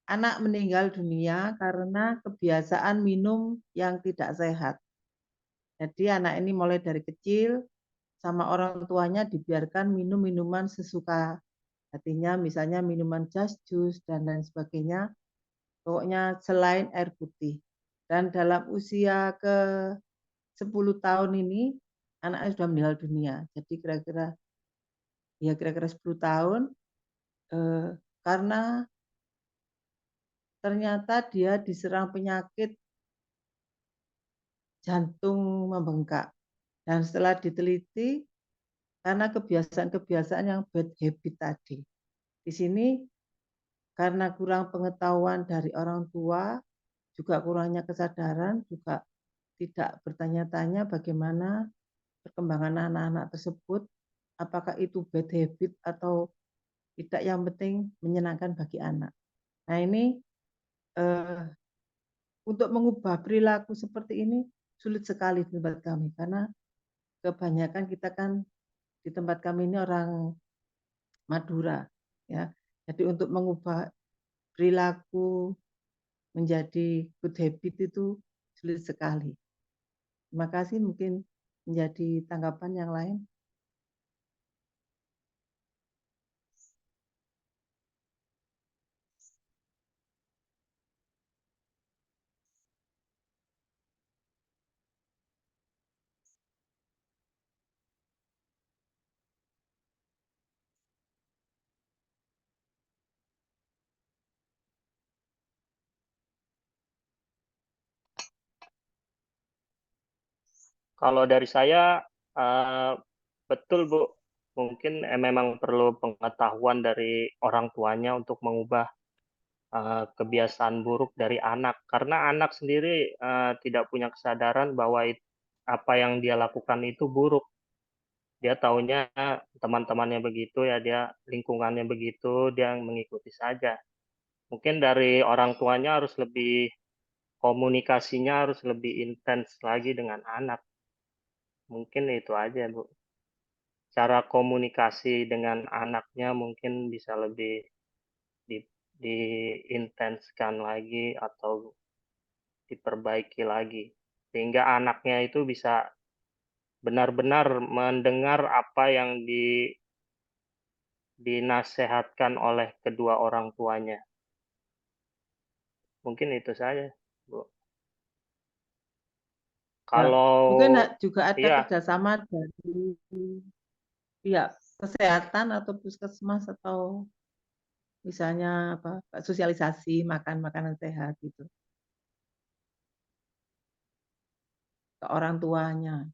anak meninggal dunia karena kebiasaan minum yang tidak sehat. Jadi anak ini mulai dari kecil sama orang tuanya dibiarkan minum minuman sesuka Artinya misalnya minuman jus dan lain sebagainya, pokoknya selain air putih. Dan dalam usia ke 10 tahun ini, anaknya sudah meninggal dunia. Jadi kira-kira 10 tahun, karena ternyata dia diserang penyakit jantung membengkak. Dan setelah diteliti, karena kebiasaan-kebiasaan yang bad habit tadi. Di sini karena kurang pengetahuan dari orang tua, juga kurangnya kesadaran, juga tidak bertanya-tanya bagaimana perkembangan anak-anak tersebut, apakah itu bad habit atau tidak, yang penting menyenangkan bagi anak. Nah ini untuk mengubah perilaku seperti ini sulit sekali di tempat kami, karena kebanyakan kita kan di tempat kami ini orang Madura, ya. Jadi untuk mengubah perilaku menjadi good habit itu sulit sekali. Terima kasih, mungkin menjadi tanggapan yang lain. Kalau dari saya, betul Bu, mungkin memang perlu pengetahuan dari orang tuanya untuk mengubah kebiasaan buruk dari anak. Karena anak sendiri tidak punya kesadaran bahwa apa yang dia lakukan itu buruk. Dia taunya teman-temannya begitu, ya dia lingkungannya begitu, dia mengikuti saja. Mungkin dari orang tuanya harus lebih, komunikasinya harus lebih intens lagi dengan anak. Mungkin itu aja, Bu. Cara komunikasi dengan anaknya mungkin bisa lebih di, diintenskan lagi atau diperbaiki lagi. Sehingga anaknya itu bisa benar-benar mendengar apa yang dinasehatkan oleh kedua orang tuanya. Mungkin itu saja, Bu. Ya, Kalau mungkin juga ada iya, kerjasama dari pihak kesehatan atau puskesmas atau misalnya apa sosialisasi makan makanan sehat gitu ke orang tuanya.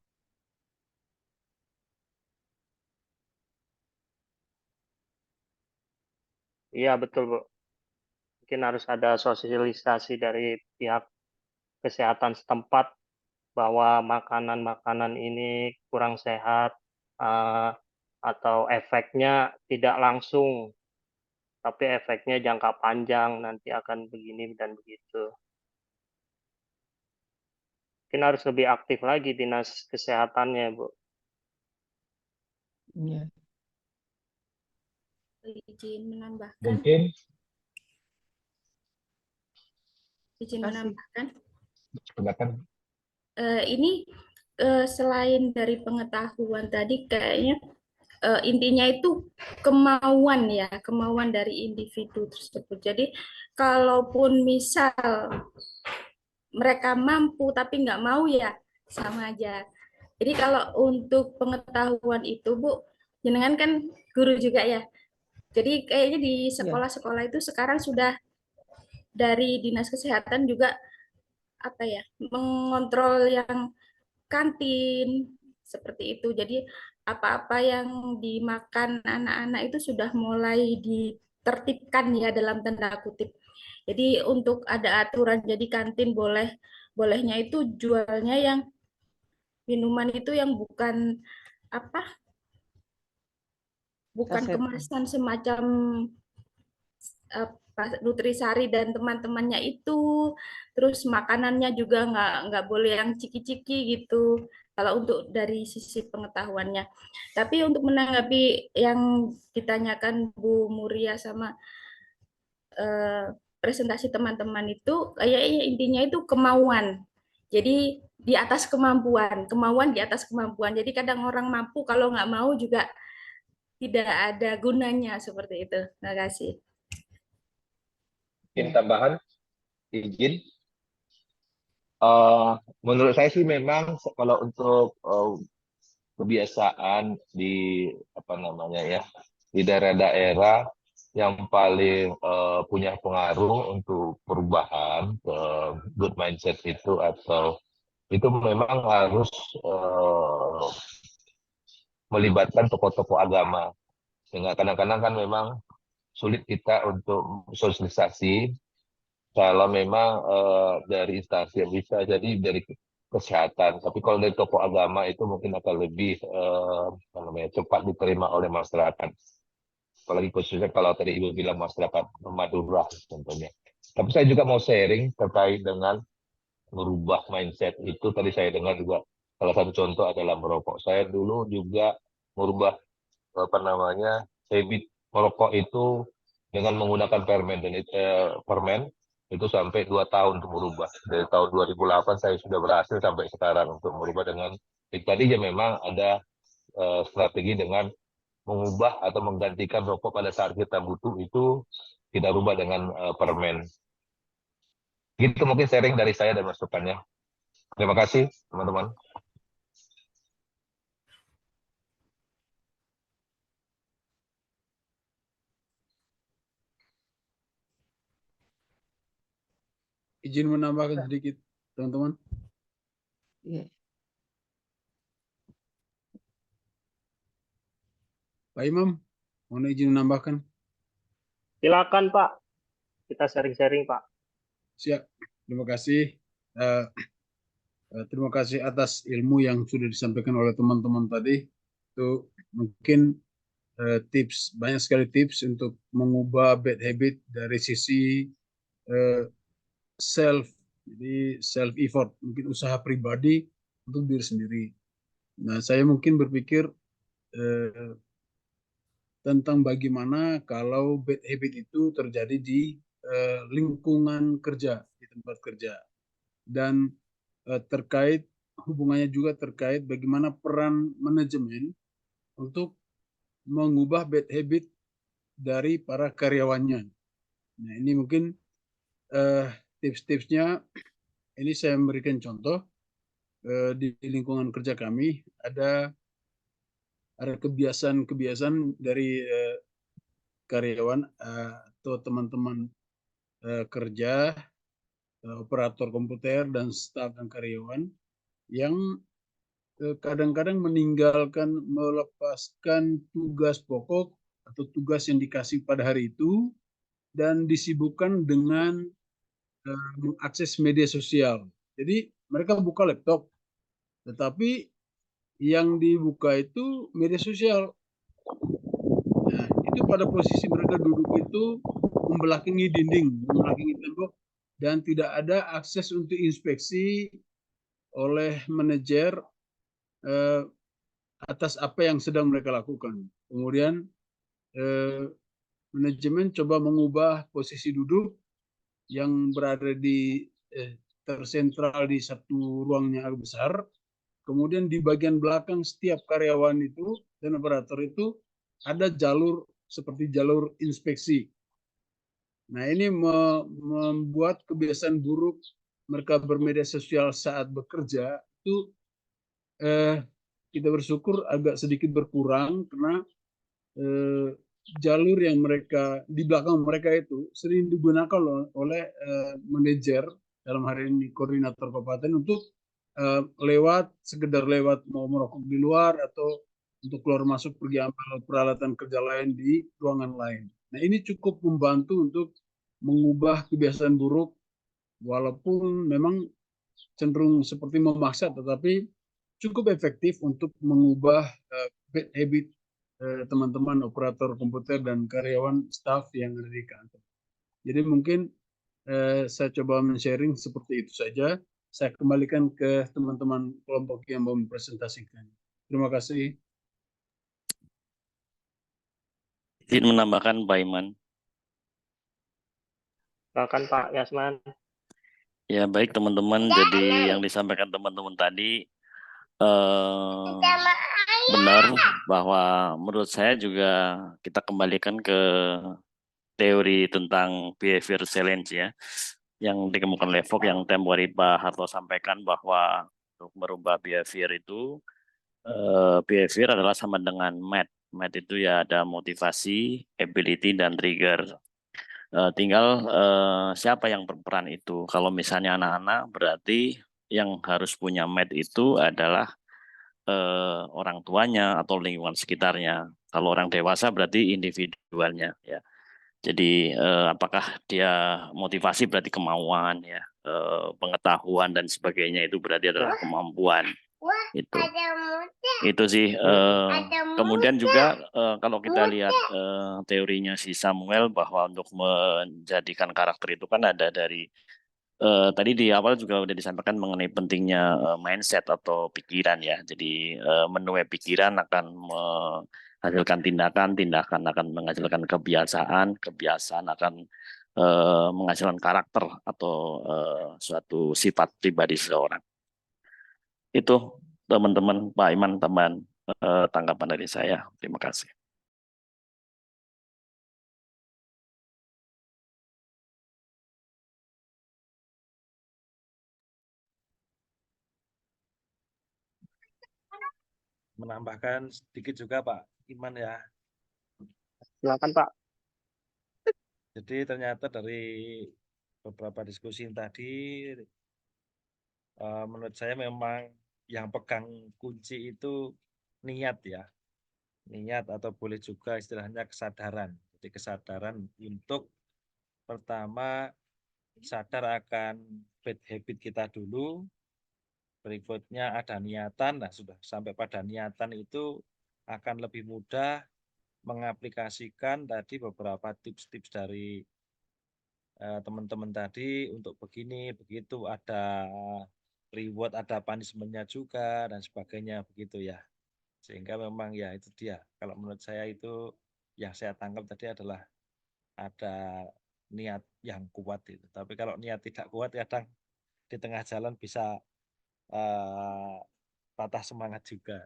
iya betul, Bu. Mungkin harus ada sosialisasi dari pihak kesehatan setempat bahwa makanan-makanan ini kurang sehat, eh, atau efeknya tidak langsung, tapi efeknya jangka panjang, nanti akan begini dan begitu. Mungkin harus lebih aktif lagi dinas kesehatannya, Bu. Iya. Izin menambahkan, Mungkin izin Kasih. menambahkan. silakan. Ini selain dari pengetahuan tadi, kayaknya intinya itu kemauan ya, kemauan dari individu tersebut. Jadi kalaupun misal mereka mampu tapi nggak mau ya sama aja. Jadi kalau untuk pengetahuan itu Bu, jenengan kan guru juga ya. Jadi kayaknya di Iya. sekolah-sekolah itu sekarang sudah dari dinas kesehatan juga apa ya, mengontrol yang kantin seperti itu. Jadi apa-apa yang dimakan anak-anak itu sudah mulai ditertibkan ya dalam tanda kutip. Jadi untuk ada aturan, jadi kantin bolehnya itu jualnya yang minuman itu yang bukan apa, bukan Sasetan. kemasan semacam Nutrisari dan teman-temannya itu, terus makanannya juga nggak boleh yang ciki-ciki gitu kalau untuk dari sisi pengetahuannya. Tapi untuk menanggapi yang ditanyakan Bu Muria sama presentasi teman-teman itu, kayaknya intinya itu kemauan. Jadi di atas kemampuan, kemauan di atas kemampuan. Jadi kadang orang mampu kalau nggak mau juga tidak ada gunanya seperti itu. Terima kasih. Mungkin tambahan, izin. Menurut saya sih memang kalau untuk kebiasaan di apa namanya ya di daerah-daerah yang paling punya pengaruh untuk perubahan ke good mindset itu atau itu memang harus melibatkan tokoh-tokoh agama. Sehingga kadang-kadang kan memang sulit kita untuk sosialisasi kalau memang dari instansi yang bisa jadi dari kesehatan. Tapi kalau dari tokoh agama itu mungkin akan lebih apa namanya, cepat diterima oleh masyarakat. Apalagi khususnya kalau tadi Ibu bilang masyarakat Madura contohnya. Tapi saya juga mau sharing terkait dengan merubah mindset itu. Tadi saya dengar juga salah satu contoh adalah merokok. Saya dulu juga merubah apa namanya habit merokok itu dengan menggunakan permen dan permen itu sampai 2 tahun untuk merubah. Dari tahun 2008 saya sudah berhasil sampai sekarang untuk merubah dengan tadi ya memang ada strategi dengan mengubah atau menggantikan rokok pada saat kita butuh itu kita rubah dengan permen. Gitu mungkin sharing dari saya dan masukannya. Terima kasih teman-teman. Izin menambahkan sedikit, teman-teman. Iya. Pak Imam, mohon izin menambahkan. Silakan Pak, kita sharing-sharing Pak. Siap, terima kasih. Terima kasih atas ilmu yang sudah disampaikan oleh teman-teman tadi. Itu mungkin tips, banyak sekali tips untuk mengubah bad habit dari sisi self, jadi self effort, mungkin usaha pribadi untuk diri sendiri. Nah, saya mungkin berpikir tentang bagaimana kalau bad habit itu terjadi di lingkungan kerja, di tempat kerja. Dan terkait hubungannya juga terkait bagaimana peran manajemen untuk mengubah bad habit dari para karyawannya. Nah, ini mungkin tips-tipsnya. Ini saya memberikan contoh di lingkungan kerja kami ada kebiasaan-kebiasaan dari karyawan atau teman-teman kerja, operator komputer dan staf dan karyawan yang kadang-kadang melepaskan tugas pokok atau tugas yang dikasih pada hari itu dan disibukkan dengan mengakses media sosial. Jadi mereka buka laptop, tetapi yang dibuka itu media sosial. Nah, itu pada posisi mereka duduk itu membelakangi dinding, membelakangi tembok, dan tidak ada akses untuk inspeksi oleh manajer atas apa yang sedang mereka lakukan. Kemudian manajemen coba mengubah posisi duduk yang berada di tersentral di satu ruang yang agak besar. Kemudian di bagian belakang setiap karyawan itu dan operator itu ada jalur seperti jalur inspeksi. Nah, ini membuat kebiasaan buruk mereka bermedia sosial saat bekerja itu kita bersyukur agak sedikit berkurang karena jalur yang mereka di belakang mereka itu sering digunakan oleh manajer dalam hari ini koordinator kabupaten untuk sekedar lewat mau merokok di luar atau untuk keluar masuk pergi ambil peralatan kerja lain di ruangan lain. Nah, ini cukup membantu untuk mengubah kebiasaan buruk walaupun memang cenderung seperti memaksa, tetapi cukup efektif untuk mengubah bad habit teman-teman operator komputer dan karyawan staff yang ada di kantor. Jadi mungkin saya coba men-sharing seperti itu saja. Saya kembalikan ke teman-teman kelompok yang mau mempresentasikan. Terima kasih. Izin menambahkan Pak Iman. Silakan Pak Yasman. Ya baik teman-teman, jadi yang disampaikan teman-teman tadi benar bahwa menurut saya juga kita kembalikan ke teori tentang behavior challenge ya, yang dikemukakan oleh Fogg yang tempo hari Pak Harto sampaikan bahwa untuk merubah behavior itu behavior adalah sama dengan math. Math itu ya ada motivasi, ability, dan trigger. Tinggal siapa yang berperan itu. Kalau misalnya anak-anak berarti yang harus punya math itu adalah orang tuanya atau lingkungan sekitarnya. Kalau orang dewasa berarti individualnya ya. Jadi apakah dia motivasi berarti kemauan ya, pengetahuan dan sebagainya itu berarti adalah kemampuan itu. Itu sih. Kemudian juga kalau kita lihat teorinya si Samuel bahwa untuk menjadikan karakter itu kan ada dari tadi di awal juga udah disampaikan mengenai pentingnya mindset atau pikiran ya. Jadi menuai pikiran akan menghasilkan tindakan, tindakan akan menghasilkan kebiasaan, kebiasaan akan menghasilkan karakter atau suatu sifat pribadi seseorang. Itu teman-teman, Pak Iman, tambahan tanggapan dari saya. Terima kasih. Menambahkan sedikit juga Pak Iman ya. Silakan Pak. Jadi ternyata dari beberapa diskusi tadi, menurut saya memang yang pegang kunci itu niat ya. Niat atau boleh juga istilahnya kesadaran. Jadi kesadaran untuk pertama sadar akan bad habit kita dulu, berikutnya ada niatan. Nah sudah sampai pada niatan itu akan lebih mudah mengaplikasikan tadi beberapa tips-tips dari teman-teman tadi untuk begini, begitu, ada reward, ada punishment-nya juga dan sebagainya begitu ya. Sehingga memang ya itu dia. Kalau menurut saya itu yang saya tangkap tadi adalah ada niat yang kuat itu. Tapi kalau niat tidak kuat kadang di tengah jalan bisa patah semangat juga.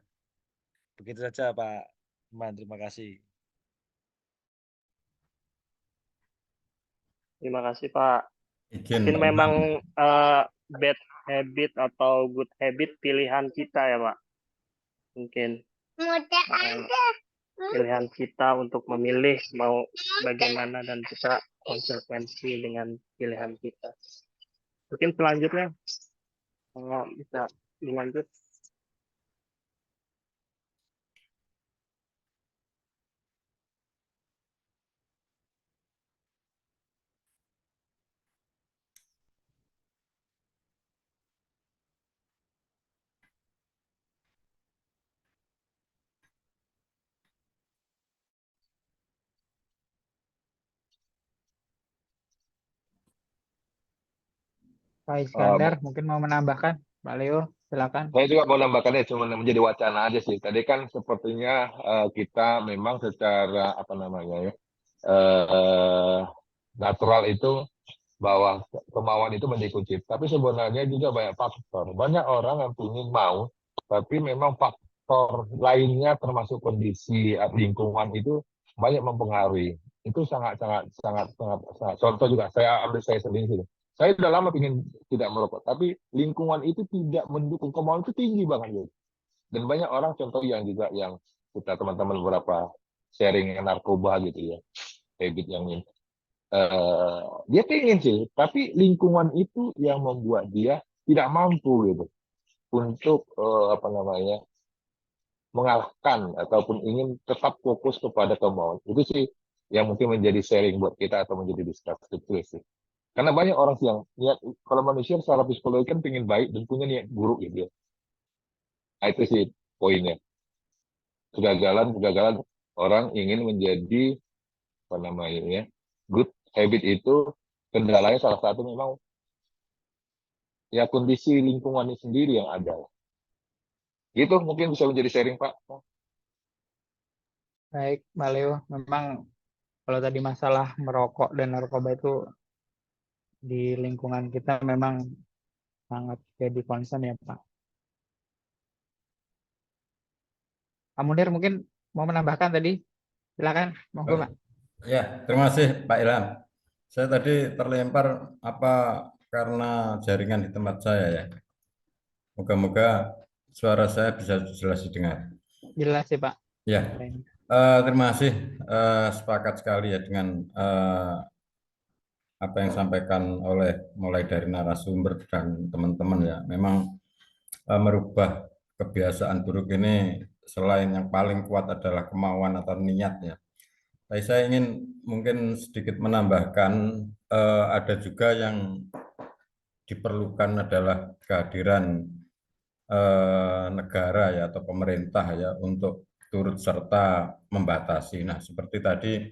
Begitu saja Pak Iman, terima kasih. Terima kasih Pak. Izin Mungkin Pak memang Iman. bad habit atau good habit pilihan kita ya Pak. Mungkin pilihan kita untuk memilih mau bagaimana dan kita konsekuensi dengan pilihan kita. Mungkin selanjutnya bisa dilanjut. Pak Iskandar mungkin mau menambahkan. Pak Leo, silakan. Saya juga mau nambahkannya cuma menjadi wacana aja sih. Tadi kan sepertinya kita memang secara apa namanya ya natural itu bahwa kemauan itu menjadi kunci. Tapi sebenarnya juga banyak faktor. Banyak orang yang ingin mau, tapi memang faktor lainnya termasuk kondisi lingkungan itu banyak mempengaruhi. Itu sangat. Contoh juga saya ambil saya sendiri sih. Saya sudah lama ingin tidak merokok, tapi lingkungan itu tidak mendukung, kemauan itu tinggi banget gitu. Dan banyak orang contoh yang juga yang kita teman-teman beberapa sharing narkoba gitu ya, habit yang ini. Dia pengen sih, tapi lingkungan itu yang membuat dia tidak mampu gitu untuk apa namanya mengalahkan ataupun ingin tetap fokus kepada kemauan. Itu sih yang mungkin menjadi sharing buat kita atau menjadi diskusi sih. Karena banyak orang sih yang niat, kalau manusia secara psikologi kan pengen baik dan punya niat buruk gitu ya. Nah, itu sih poinnya. Kegagalan orang ingin menjadi apa namanya ya, good habit itu kendalanya salah satu memang ya kondisi lingkungannya sendiri yang ada. Gitu mungkin bisa menjadi sharing Pak. Baik, Pak Leo. Memang kalau tadi masalah merokok dan narkoba itu di lingkungan kita memang sangat jadi concern ya Pak. Pak Munir mungkin mau menambahkan tadi, silakan, monggo Pak. Ya, terima kasih Pak Ilham. Saya tadi terlempar karena jaringan di tempat saya ya. Moga-moga suara saya bisa jelas didengar. Jelas sih Pak. Ya, terima kasih. Sepakat sekali ya dengan apa yang disampaikan mulai dari narasumber dan teman-teman ya. Memang merubah kebiasaan buruk ini selain yang paling kuat adalah kemauan atau niat ya. Tapi saya ingin mungkin sedikit menambahkan ada juga yang diperlukan adalah kehadiran negara ya atau pemerintah ya untuk turut serta membatasi. Nah, seperti tadi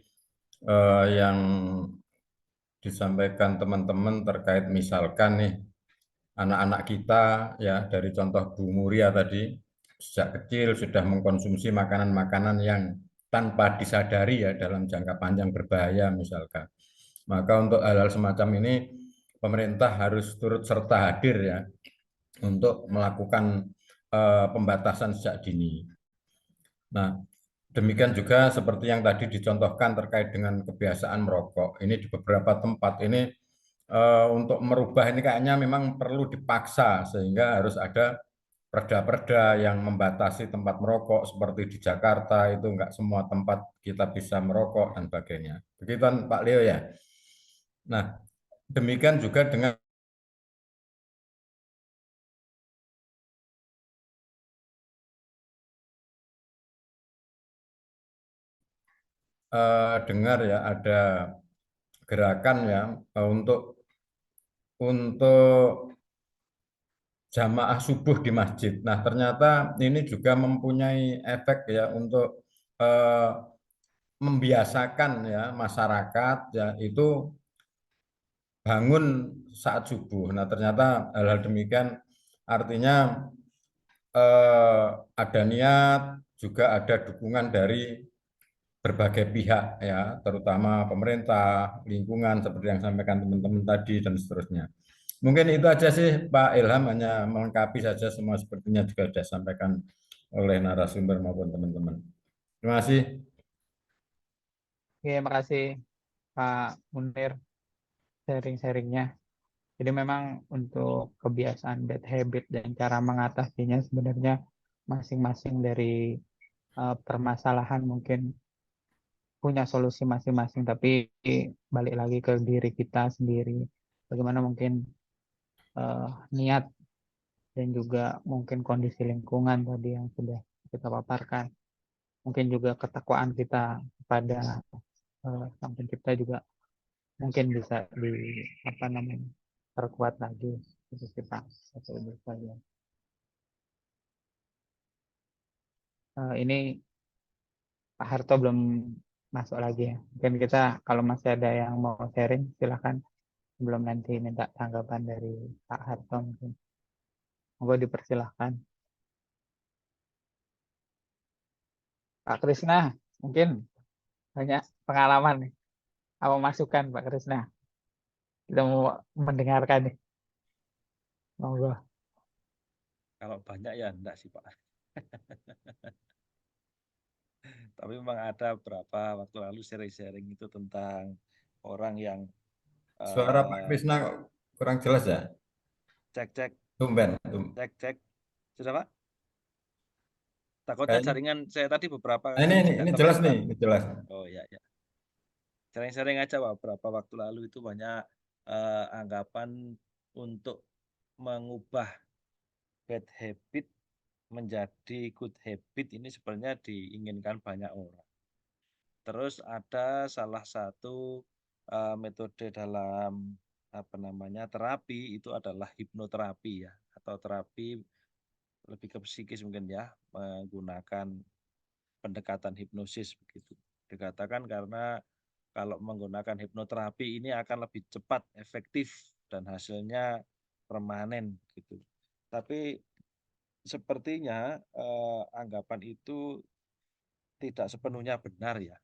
yang disampaikan teman-teman terkait misalkan nih anak-anak kita ya dari contoh Bu Muria tadi sejak kecil sudah mengkonsumsi makanan-makanan yang tanpa disadari ya dalam jangka panjang berbahaya misalkan. Maka untuk hal-hal semacam ini pemerintah harus turut serta hadir ya untuk melakukan pembatasan sejak dini. Nah, demikian juga seperti yang tadi dicontohkan terkait dengan kebiasaan merokok. Ini di beberapa tempat ini untuk merubah ini kayaknya memang perlu dipaksa sehingga harus ada perda-perda yang membatasi tempat merokok seperti di Jakarta itu enggak semua tempat kita bisa merokok dan sebagainya. Begitu Pak Leo ya. Nah, demikian juga dengan dengar ya ada gerakan ya untuk jamaah subuh di masjid. Nah, ternyata ini juga mempunyai efek ya untuk membiasakan ya masyarakat ya itu bangun saat subuh. Nah, ternyata hal-hal demikian artinya ada niat, juga ada dukungan dari berbagai pihak ya, terutama pemerintah, lingkungan seperti yang sampaikan teman-teman tadi dan seterusnya. Mungkin itu aja sih Pak Ilham, hanya melengkapi saja semua sepertinya juga sudah disampaikan oleh narasumber maupun teman-teman. Terima kasih. Oke, makasih Pak Munir sharing-sharingnya. Jadi memang untuk kebiasaan bad habit dan cara mengatasinya sebenarnya masing-masing dari permasalahan mungkin punya solusi masing-masing, tapi balik lagi ke diri kita sendiri. Bagaimana mungkin niat dan juga mungkin kondisi lingkungan tadi yang sudah kita paparkan. Mungkin juga ketakwaan kita kepada Sang Pencipta juga mungkin bisa perkuat lagi itu kita ini Pak Harto belum masuk lagi ya. Mungkin kita kalau masih ada yang mau sharing silahkan sebelum nanti minta tanggapan dari Pak Harto mungkin. Monggo dipersilahkan. Pak Krisna mungkin banyak pengalaman nih. Apa masukan Pak Krisna? Kita mau mendengarkan nih. Monggo. Kalau banyak ya enggak sih Pak. Tapi memang ada beberapa waktu lalu sharing-sharing itu tentang orang yang Suara Pak Krisna kurang jelas ya? Cek. Tumben. Cek. Sudah Pak? Takutnya jaringan saya tadi beberapa kali ini jelas nih, ini jelas. Oh ya. Sharing-sharing aja Pak, beberapa waktu lalu itu banyak anggapan untuk mengubah bad habit menjadi good habit ini sebenarnya diinginkan banyak orang. Terus ada salah satu metode dalam terapi itu adalah hipnoterapi ya, atau terapi lebih ke psikis mungkin ya, menggunakan pendekatan hipnosis begitu. Dikatakan karena kalau menggunakan hipnoterapi ini akan lebih cepat, efektif dan hasilnya permanen gitu. Tapi sepertinya anggapan itu tidak sepenuhnya benar ya.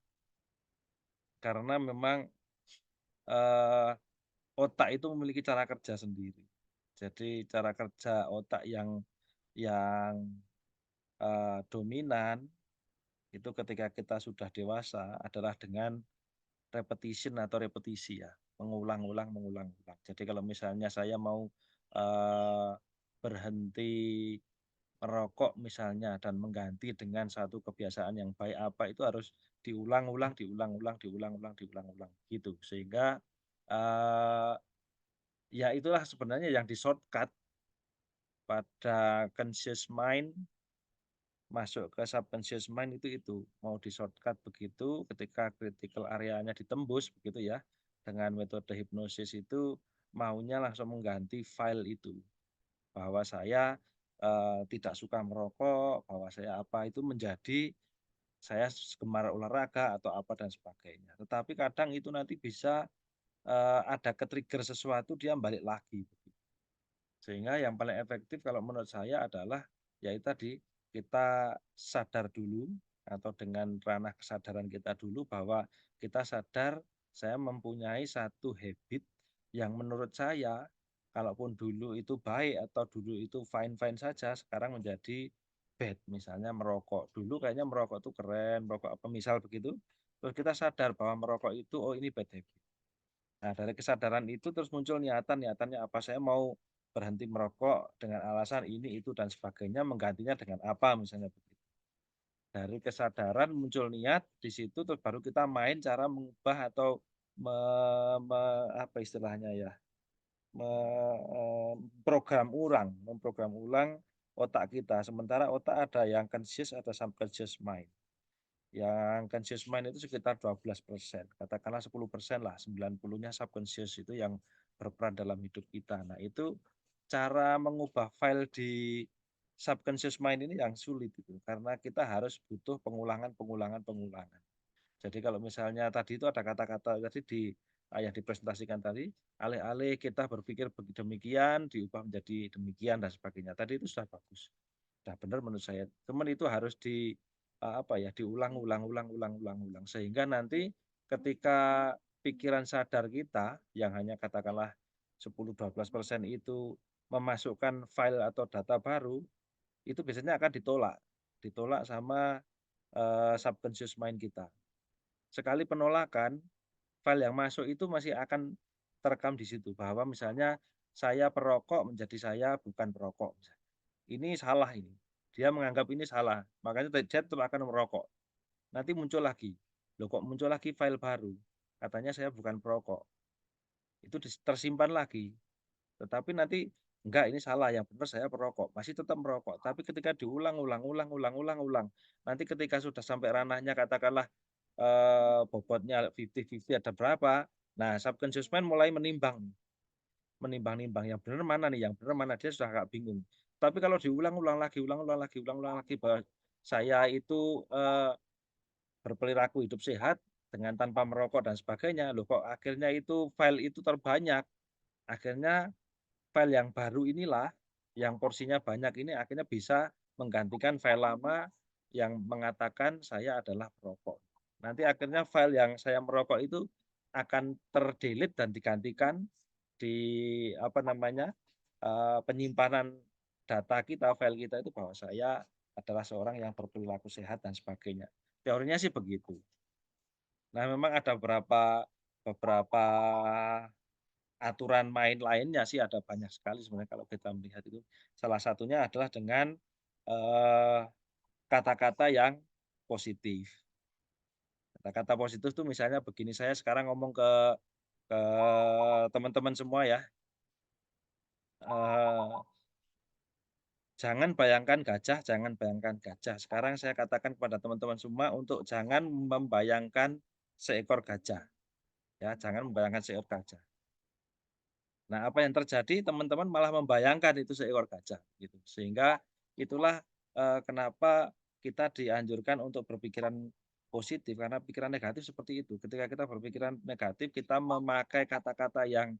Karena memang otak itu memiliki cara kerja sendiri. Jadi cara kerja otak yang dominan itu ketika kita sudah dewasa adalah dengan repetition atau repetisi ya, mengulang-ulang. Jadi kalau misalnya saya mau berhenti merokok misalnya dan mengganti dengan satu kebiasaan yang baik apa, itu harus diulang-ulang gitu, sehingga ya itulah sebenarnya yang di shortcut pada conscious mind masuk ke subconscious mind, itu mau di shortcut begitu. Ketika critical areanya ditembus begitu ya, dengan metode hipnosis itu maunya langsung mengganti file itu, bahwa saya tidak suka merokok, bahwa saya apa, itu menjadi saya gemar olahraga atau apa dan sebagainya. Tetapi kadang itu nanti bisa ada ke-trigger sesuatu, dia balik lagi. Sehingga yang paling efektif kalau menurut saya adalah yaitu tadi, kita sadar dulu, atau dengan ranah kesadaran kita dulu, bahwa kita sadar saya mempunyai satu habit yang menurut saya kalaupun dulu itu baik atau dulu itu fine-fine saja, sekarang menjadi bad. Misalnya merokok, dulu kayaknya merokok itu keren, merokok apa misal begitu, terus kita sadar bahwa merokok itu oh ini bad habit. Nah, dari kesadaran itu terus muncul niatannya apa, saya mau berhenti merokok dengan alasan ini, itu, dan sebagainya, menggantinya dengan apa, misalnya begitu. Dari kesadaran muncul niat, di situ terus baru kita main cara mengubah atau apa istilahnya ya, memprogram ulang otak kita. Sementara otak ada yang conscious, ada subconscious mind. Yang conscious mind itu sekitar 12%, katakanlah 10% lah, 90-nya subconscious itu yang berperan dalam hidup kita. Nah, itu cara mengubah file di subconscious mind ini yang sulit itu, karena kita harus butuh pengulangan. Jadi kalau misalnya tadi itu ada kata-kata tadi yang dipresentasikan tadi, alih-alih kita berpikir demikian, diubah menjadi demikian dan sebagainya. Tadi itu sudah bagus, sudah benar menurut saya. Teman itu harus diulang, sehingga nanti ketika pikiran sadar kita yang hanya katakanlah 10-12% itu memasukkan file atau data baru, itu biasanya akan ditolak sama subconscious mind kita. Sekali penolakan, file yang masuk itu masih akan terekam di situ, bahwa misalnya saya perokok menjadi saya bukan perokok. Ini salah ini. Dia menganggap ini salah, makanya dia tetap akan merokok. Nanti muncul lagi, loh kok muncul lagi file baru, katanya saya bukan perokok. Itu tersimpan lagi. Tetapi nanti enggak, ini salah, yang benar saya perokok, masih tetap merokok. Tapi ketika diulang, nanti ketika sudah sampai ranahnya katakanlah bobotnya 50-50 ada berapa, nah subconscious mind mulai menimbang yang benar mana nih, yang benar mana, dia sudah agak bingung. Tapi kalau diulang-ulang lagi bahwa saya itu berperilaku hidup sehat dengan tanpa merokok dan sebagainya, loh kok akhirnya itu file itu terbanyak. Akhirnya file yang baru inilah, yang porsinya banyak ini, akhirnya bisa menggantikan file lama yang mengatakan saya adalah perokok. Nanti akhirnya file yang saya merokok itu akan terdelete dan digantikan di penyimpanan data kita, file kita itu, bahwa saya adalah seorang yang berperilaku sehat dan sebagainya. Teorinya sih begitu. Nah, memang ada beberapa aturan main lainnya sih, ada banyak sekali sebenarnya kalau kita melihat itu. Salah satunya adalah dengan kata-kata yang positif. Kata-kata positif itu misalnya begini, saya sekarang ngomong ke teman-teman semua ya. Jangan bayangkan gajah. Sekarang saya katakan kepada teman-teman semua untuk jangan membayangkan seekor gajah. Ya, jangan membayangkan seekor gajah. Nah, apa yang terjadi? Teman-teman malah membayangkan itu seekor gajah gitu. Sehingga itulah kenapa kita dianjurkan untuk berpikiran positif, karena pikiran negatif seperti itu. Ketika kita berpikiran negatif, kita memakai kata-kata yang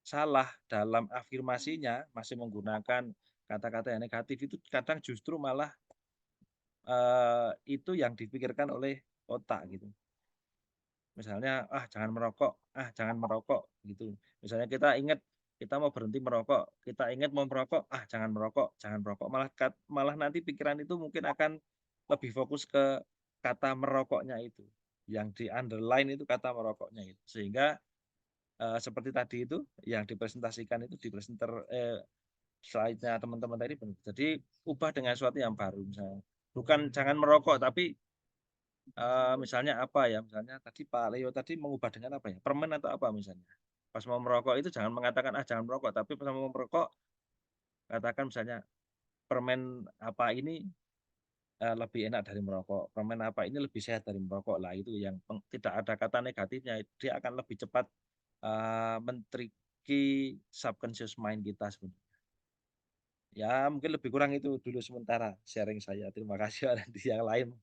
salah dalam afirmasinya, masih menggunakan kata-kata yang negatif, itu kadang justru malah itu yang dipikirkan oleh otak gitu. Misalnya jangan merokok gitu. Misalnya kita mau berhenti merokok, kita ingat mau merokok, jangan merokok. Malah nanti pikiran itu mungkin akan lebih fokus ke kata merokoknya itu. Yang di underline itu kata merokoknya itu. Sehingga seperti tadi itu yang dipresentasikan itu di slide-nya teman-teman tadi. Jadi ubah dengan sesuatu yang baru misalnya. Bukan jangan merokok, tapi misalnya apa ya, misalnya tadi Pak Leo tadi mengubah dengan apa ya, permen atau apa misalnya. Pas mau merokok itu jangan mengatakan jangan merokok, tapi pas mau merokok katakan misalnya permen apa ini lebih enak dari merokok, permen apa ini lebih sehat dari merokok lah, itu yang tidak ada kata negatifnya, dia akan lebih cepat men-trigger subconscious mind kita sebenarnya. Ya mungkin lebih kurang itu dulu sementara sharing saya. Terima kasih. Nanti yang lain.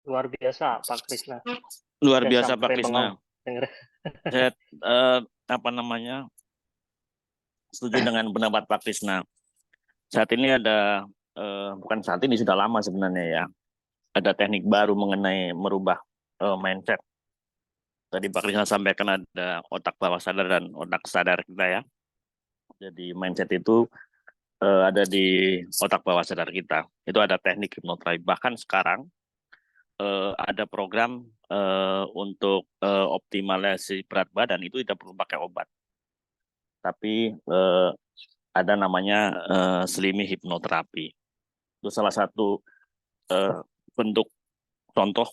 Luar biasa Pak Krisna. Luar Sudah biasa Pak sampai Krisna. Dengar. Saya setuju dengan pendapat Pak Krisna. Saat ini ada bukan saat ini, sudah lama sebenarnya ya. Ada teknik baru mengenai merubah mindset. Tadi Pak Krisna sampaikan ada otak bawah sadar dan otak sadar kita ya. Jadi mindset itu ada di otak bawah sadar kita. Itu ada teknik hipnoterapi. Bahkan sekarang ada program untuk optimalisasi berat badan itu tidak perlu pakai obat. Tapi ada namanya slimy hipnoterapi. Itu salah satu bentuk contoh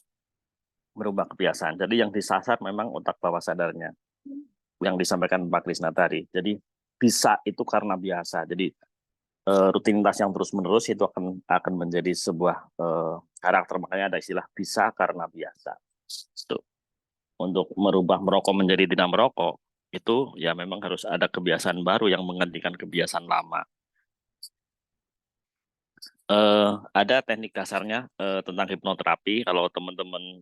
merubah kebiasaan. Jadi yang disasar memang otak bawah sadarnya yang disampaikan Pak Krisna tadi. Jadi bisa itu karena biasa. Jadi rutinitas yang terus-menerus itu akan menjadi sebuah karakter. Makanya ada istilah bisa karena biasa. Itu. Untuk merubah merokok menjadi tidak merokok, itu ya memang harus ada kebiasaan baru yang menggantikan kebiasaan lama. Ada teknik dasarnya tentang hipnoterapi. Kalau teman-teman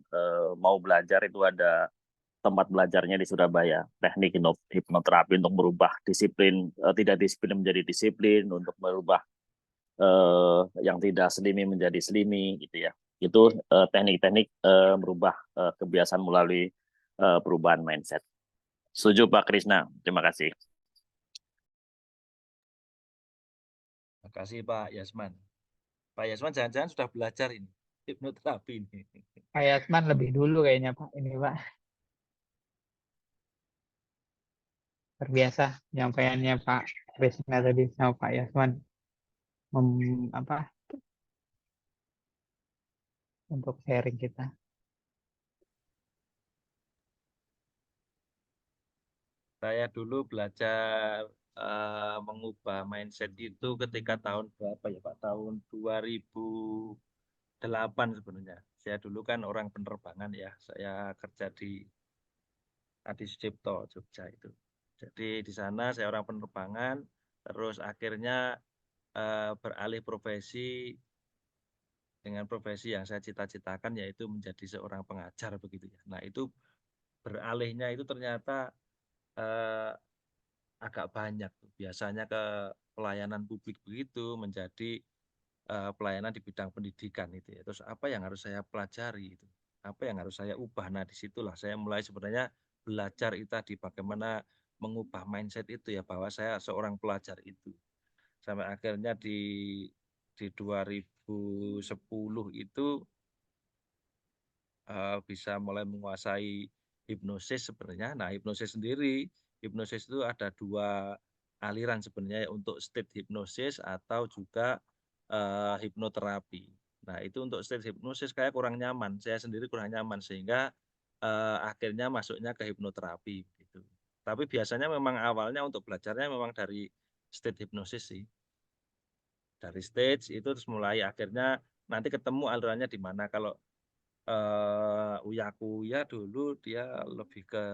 mau belajar, itu ada tempat belajarnya di Surabaya. Teknik hipnoterapi untuk merubah disiplin, tidak disiplin menjadi disiplin, untuk merubah yang tidak slimy menjadi slimy, gitu ya. Itu teknik-teknik merubah kebiasaan melalui perubahan mindset. Setuju Pak Krisna. Terima kasih. Terima kasih Pak Yasman. Pak Yasman jangan-jangan sudah belajar ini hipnoterapi ini. Pak Yasman lebih dulu kayaknya Pak ini Pak. Terbiasa penyampaiannya Pak Krisna tadi sama Pak Yasman untuk sharing kita. Saya dulu belajar mengubah mindset itu ketika tahun berapa ya Pak? Tahun 2008 sebenarnya. Saya dulu kan orang penerbangan ya. Saya kerja di Adi Sucipto, Jogja itu. Jadi di sana saya orang penerbangan, terus akhirnya beralih profesi dengan profesi yang saya cita-citakan, yaitu menjadi seorang pengajar begitu ya. Nah itu beralihnya itu ternyata agak banyak. Biasanya ke pelayanan publik begitu, menjadi pelayanan di bidang pendidikan itu ya. Terus apa yang harus saya pelajari itu? Apa yang harus saya ubah? Nah disitulah saya mulai sebenarnya belajar itu tadi, bagaimana mengubah mindset itu ya, bahwa saya seorang pelajar itu. Sampai akhirnya di 2010 itu bisa mulai menguasai hipnosis sebenarnya. Nah, hipnosis itu ada dua aliran sebenarnya, untuk state hipnosis atau juga hipnoterapi. Nah, itu untuk state hipnosis kayak kurang nyaman, saya sendiri kurang nyaman, sehingga akhirnya masuknya ke hipnoterapi gitu. Tapi biasanya memang awalnya untuk belajarnya memang dari state hipnosis sih. Dari stage itu terus mulai akhirnya nanti ketemu alirannya di mana. Kalau Uya Kuya dulu dia lebih ke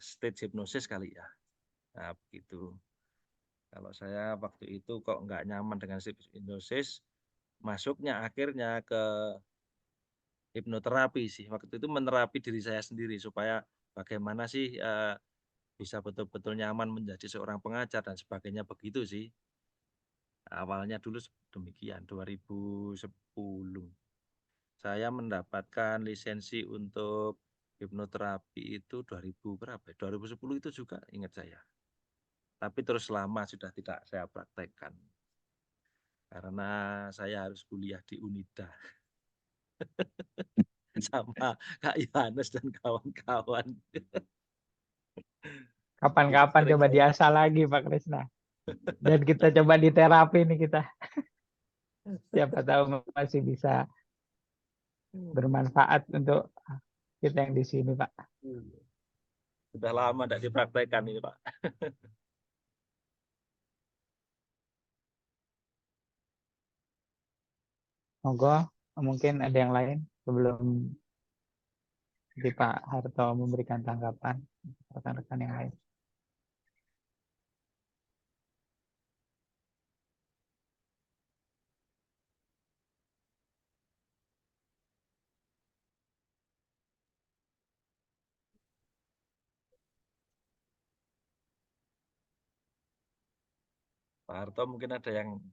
stage hipnosis kali ya. Nah, begitu. Kalau saya waktu itu kok nggak nyaman dengan stage hipnosis, masuknya akhirnya ke hipnoterapi sih. Waktu itu menerapi diri saya sendiri supaya bagaimana sih bisa betul-betul nyaman menjadi seorang pengajar dan sebagainya, begitu sih. Awalnya dulu demikian, 2010. Saya mendapatkan lisensi untuk hipnoterapi itu 2000 berapa? 2010 itu juga ingat saya. Tapi terus lama sudah tidak saya praktekkan. Karena saya harus kuliah di Unida. Sama Kak Yohanes dan kawan-kawan. Kapan-kapan Sering coba saya diasah lagi Pak Krisna. Dan kita coba di terapi nih kita. Siapa tahu masih bisa bermanfaat untuk kita yang di sini, Pak. sudah lama tidak dipraktekkan ini, Pak. Monggo, mungkin ada yang lain sebelum di Pak Harto memberikan tanggapan rekan-rekan yang lain. Pak Harto mungkin ada yang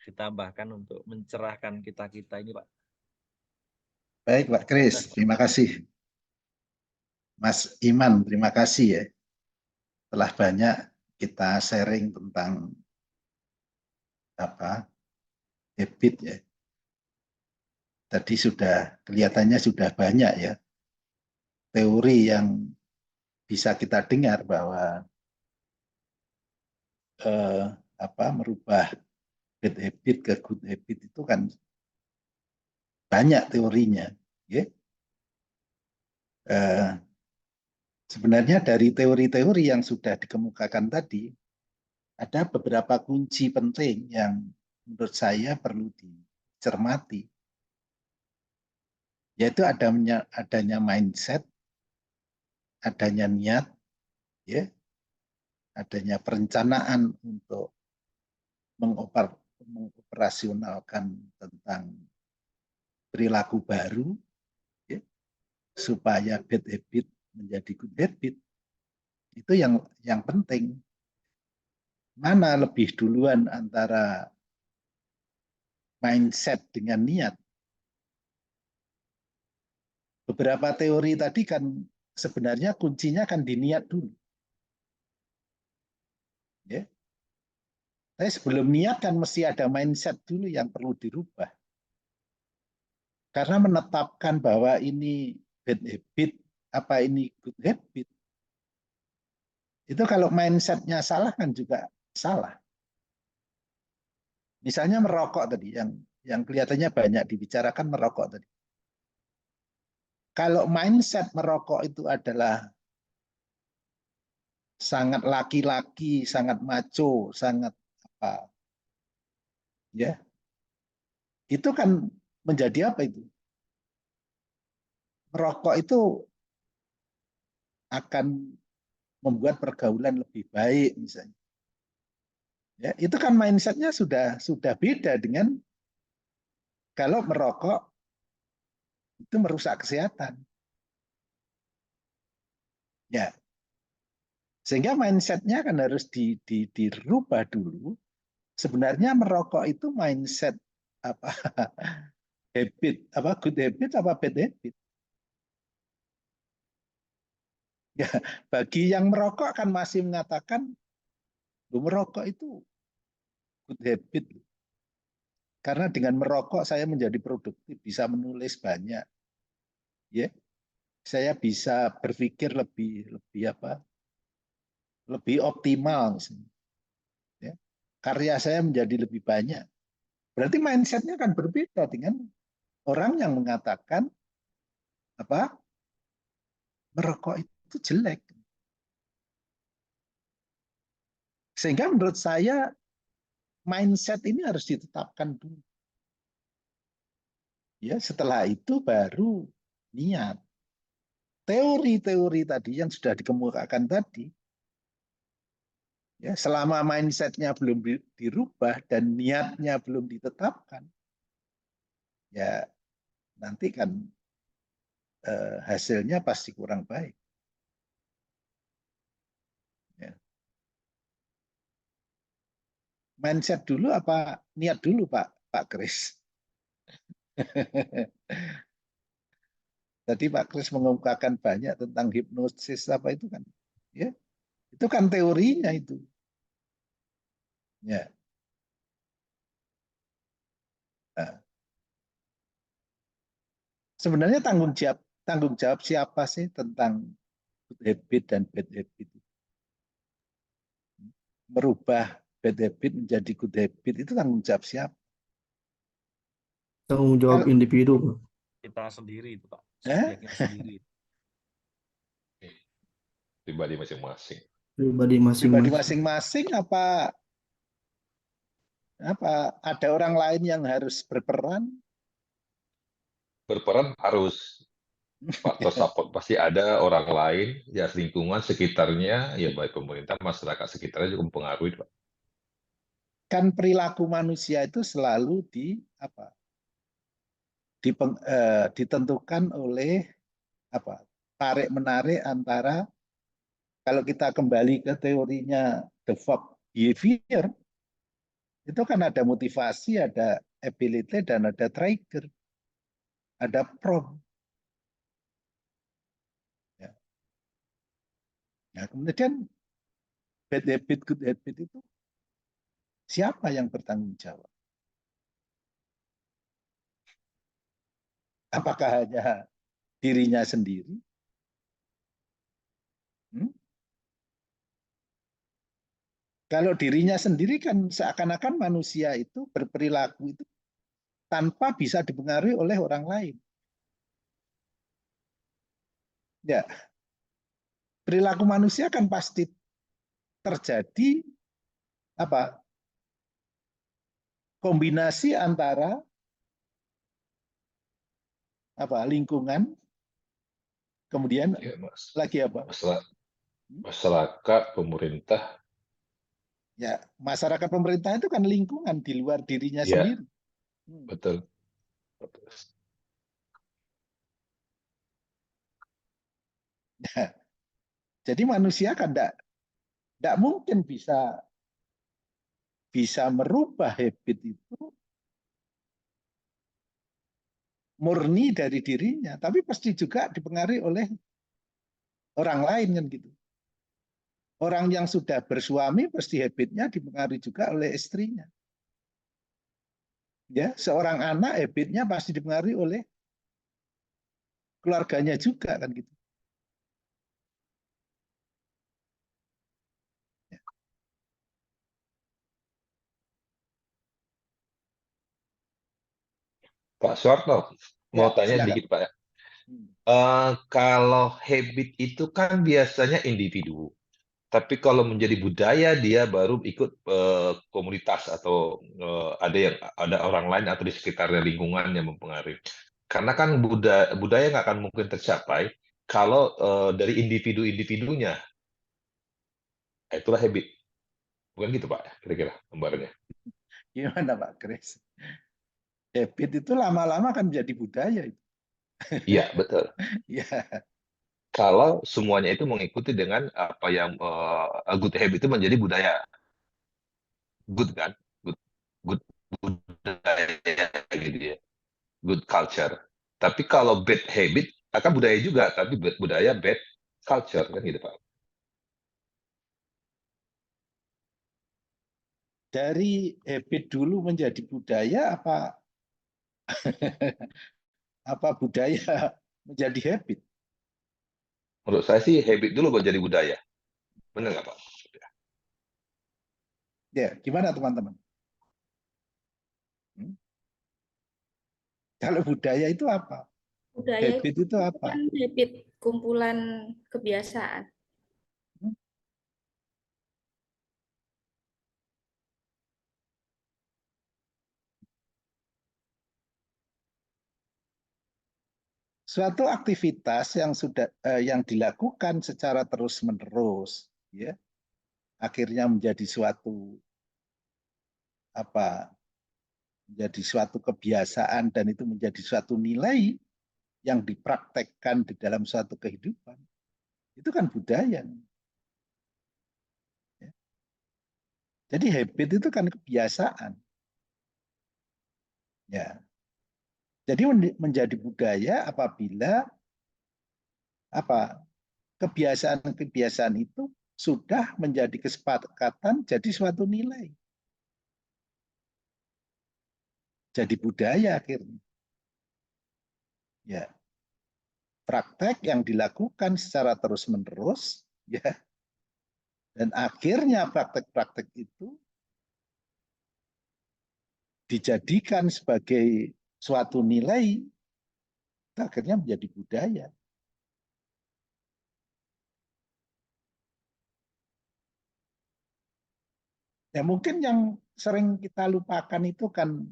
ditambahkan untuk mencerahkan kita-kita ini, Pak. Baik, Pak Kris, terima kasih. Mas Iman, terima kasih ya. Telah banyak kita sharing tentang habit ya. Tadi sudah kelihatannya sudah banyak ya teori yang bisa kita dengar bahwa merubah bad habit ke good habit itu kan banyak teorinya. Ya. Sebenarnya dari teori-teori yang sudah dikemukakan tadi, ada beberapa kunci penting yang menurut saya perlu dicermati. Yaitu adanya mindset, adanya niat, ya, adanya perencanaan untuk mengoperasionalkan tentang perilaku baru, ya, supaya bad habit menjadi good habit. Itu yang penting. Mana lebih duluan antara mindset dengan niat? Beberapa teori tadi kan sebenarnya kuncinya kan di niat dulu. Ya. Tapi sebelum niat kan mesti ada mindset dulu yang perlu dirubah. Karena menetapkan bahwa ini bad habit, apa ini good habit, itu kalau mindsetnya salah kan juga salah. Misalnya merokok tadi, yang kelihatannya banyak dibicarakan merokok tadi. Kalau mindset merokok itu adalah sangat laki-laki, sangat macho, sangat apa, ya, itu kan menjadi apa itu? Merokok itu akan membuat pergaulan lebih baik misalnya. Ya, itu kan mindsetnya sudah beda dengan kalau merokok itu merusak kesehatan. Ya, sehingga mindsetnya kan harus dirubah dulu. Sebenarnya merokok itu mindset apa habit, apa good habit, apa bad habit. Ya, bagi yang merokok kan masih mengatakan merokok itu good habit. Karena dengan merokok saya menjadi produktif, bisa menulis banyak. Ya. Saya bisa berpikir lebih optimal misalnya. Ya. Karya saya menjadi lebih banyak. Berarti mindsetnya kan berbeda dengan orang yang mengatakan merokok itu jelek. Sehingga menurut saya mindset ini harus ditetapkan dulu. Ya, setelah itu baru niat. Teori-teori tadi yang sudah dikemukakan tadi, ya, selama mindsetnya belum dirubah dan niatnya belum ditetapkan, ya nanti kan hasilnya pasti kurang baik. Ya. Mindset dulu apa niat dulu Pak Kris? Tadi Pak Kris mengemukakan banyak tentang hipnosis apa itu kan, ya Itu kan teorinya itu. Ya. Nah, sebenarnya tanggung jawab siapa sih tentang good habit dan bad habit? Merubah bad habit menjadi good habit itu tanggung jawab siapa? Tanggung jawab Kalau- individu, Pak. Kita sendiri itu Pak, Eh? subjeknya sendiri. Pribadi masing-masing. Pribadi Pribadi masing-masing. masing-masing apa ada orang lain yang harus berperan? Berperan harus, faktor support pasti ada orang lain, ya lingkungan sekitarnya, ya baik pemerintah, masyarakat sekitarnya juga mempengaruhi, Pak. Kan perilaku manusia itu selalu ditentukan oleh tarik menarik antara, kalau kita kembali ke teorinya the Fogg behavior, itu kan ada motivasi, ada ability, dan ada trigger, ada prompt. Ya. Nah, kemudian bad habit, good habit itu siapa yang bertanggung jawab? Apakah hanya dirinya sendiri? Kalau dirinya sendiri kan seakan-akan manusia itu berperilaku itu tanpa bisa dipengaruhi oleh orang lain. Ya, perilaku manusia kan pasti terjadi kombinasi antara lingkungan, kemudian Ya, Mas. lagi apa? Masyarakat, pemerintah. Ya, masyarakat pemerintah itu kan lingkungan di luar dirinya Ya, sendiri. betul. Nah, jadi manusia kan tidak mungkin bisa merubah habit itu murni dari dirinya, tapi pasti juga dipengaruhi oleh orang lain kan gitu. Orang yang sudah bersuami pasti habitnya dipengaruhi juga oleh istrinya. Ya, seorang anak habitnya pasti dipengaruhi oleh keluarganya juga kan gitu. Ya. Pak Soeharto, mau tanya silakan. dikit Pak ya. Kalau habit itu kan biasanya individu, tapi kalau menjadi budaya dia baru ikut komunitas atau ada orang lain atau di sekitarnya lingkungan yang mempengaruhi. Karena kan budaya nggak akan mungkin tercapai kalau dari individu-individunya. Itulah habit, bukan gitu Pak? Kira-kira gambarnya. Gimana Pak Kris? Habit itu lama-lama kan menjadi budaya itu. Iya betul. Ya. Kalau semuanya itu mengikuti dengan apa yang good habit itu menjadi budaya, good kan, good budaya gitu ya, good culture. Tapi kalau bad habit akan budaya juga, tapi budaya bad culture kan gitu Pak. Dari habit dulu menjadi budaya apa budaya menjadi habit? Menurut saya sih habit dulu baru jadi budaya, benar nggak Pak? Ya, gimana teman-teman? Kalau budaya itu apa? Budaya Habit itu apa? kan habit, kumpulan kebiasaan. Suatu aktivitas yang dilakukan secara terus-menerus, ya, akhirnya menjadi suatu kebiasaan, dan itu menjadi suatu nilai yang dipraktekkan di dalam suatu kehidupan. Itu kan budaya. Ya. Jadi habit itu kan kebiasaan. Ya. Jadi menjadi budaya apabila kebiasaan-kebiasaan itu sudah menjadi kesepakatan jadi suatu nilai. Jadi budaya akhirnya. Ya. Praktek yang dilakukan secara terus-menerus, ya. Dan akhirnya praktek-praktek itu dijadikan sebagai suatu nilai, akhirnya menjadi budaya. Ya mungkin yang sering kita lupakan itu kan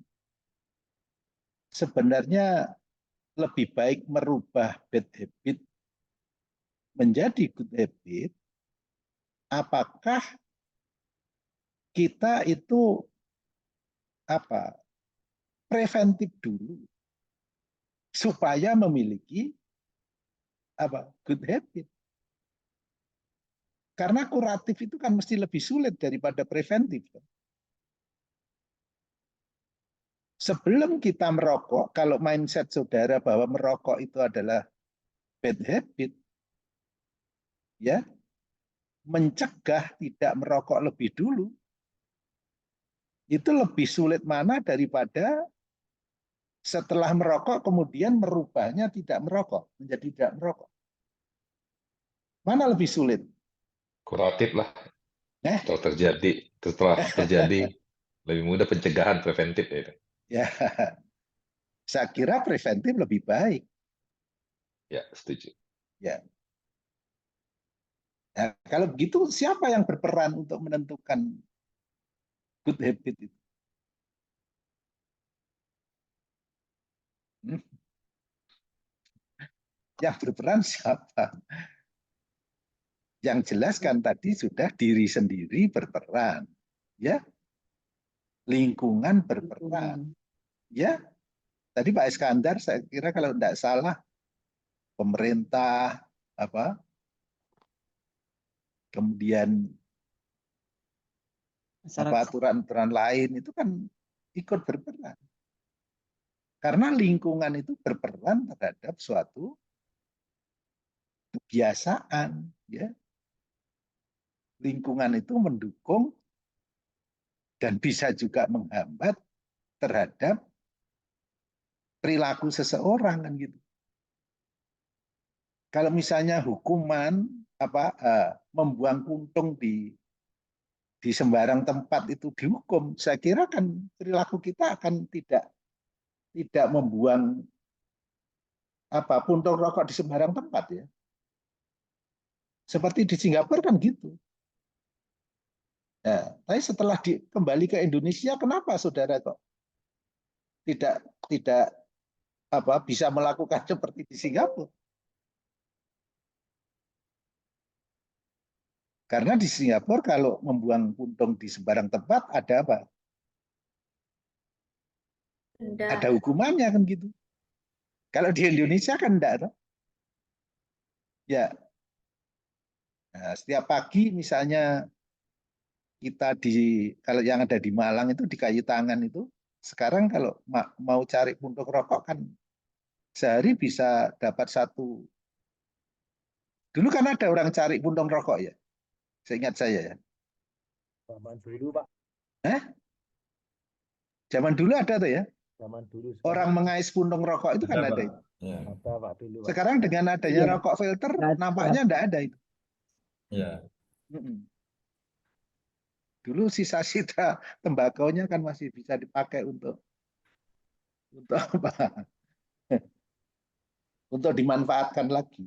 sebenarnya lebih baik merubah bad habit menjadi good habit. Apakah kita itu preventif dulu supaya memiliki good habit? Karena kuratif itu kan mesti lebih sulit daripada preventif. Sebelum kita merokok, kalau mindset saudara bahwa merokok itu adalah bad habit, ya, mencegah tidak merokok lebih dulu, itu lebih sulit mana daripada setelah merokok kemudian merubahnya tidak merokok, menjadi tidak merokok. Mana lebih sulit? Kuratif lah. Setelah terjadi lebih mudah pencegahan preventif ya. Ya, saya kira preventif lebih baik. Ya, setuju. Ya. Nah, kalau begitu siapa yang berperan untuk menentukan good habit itu? Yang berperan siapa? Yang jelas kan tadi sudah diri sendiri berperan, ya, lingkungan berperan, ya. Tadi Pak Iskandar saya kira kalau tidak salah pemerintah kemudian aturan-aturan lain itu kan ikut berperan. Karena lingkungan itu berperan terhadap suatu kebiasaan, ya. Lingkungan itu mendukung dan bisa juga menghambat terhadap perilaku seseorang kan gitu. Kalau misalnya hukuman membuang puntung di sembarang tempat itu dihukum, saya kira kan perilaku kita akan tidak membuang puntung rokok di sembarang tempat ya. Seperti di Singapura kan gitu. Nah, tapi setelah kembali ke Indonesia, kenapa saudara kok tidak bisa melakukan seperti di Singapura? Karena di Singapura kalau membuang puntung di sembarang tempat ada apa? Ada hukumannya kan gitu. Kalau di Indonesia kan enggak. Ya. Nah, setiap pagi misalnya kita kalau yang ada di Malang itu di Kayu Tangan itu, sekarang kalau mau cari puntung rokok kan sehari bisa dapat satu. Dulu kan ada orang cari puntung rokok ya. Seingat saya ya. Zaman dulu, Pak. Zaman dulu ada tuh ya. Zaman dulu. Orang mengais puntung rokok itu kan ada itu. Ada, Pak, dulu, Pak. Sekarang dengan adanya rokok filter nampaknya enggak ada itu. Ya. Dulu sisa-sisa tembakonya kan masih bisa dipakai untuk apa? Untuk dimanfaatkan lagi.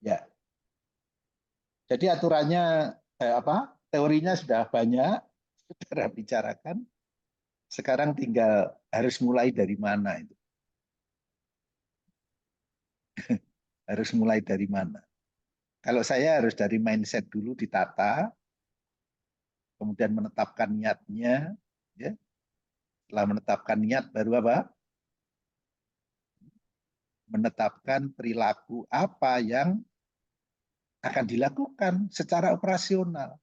Ya. Jadi aturannya teorinya sudah banyak saudara bicarakan. Sekarang tinggal harus mulai dari mana itu. Harus mulai dari mana? Kalau saya harus dari mindset dulu ditata, kemudian menetapkan niatnya, ya. Setelah menetapkan niat baru apa? Menetapkan perilaku apa yang akan dilakukan secara operasional.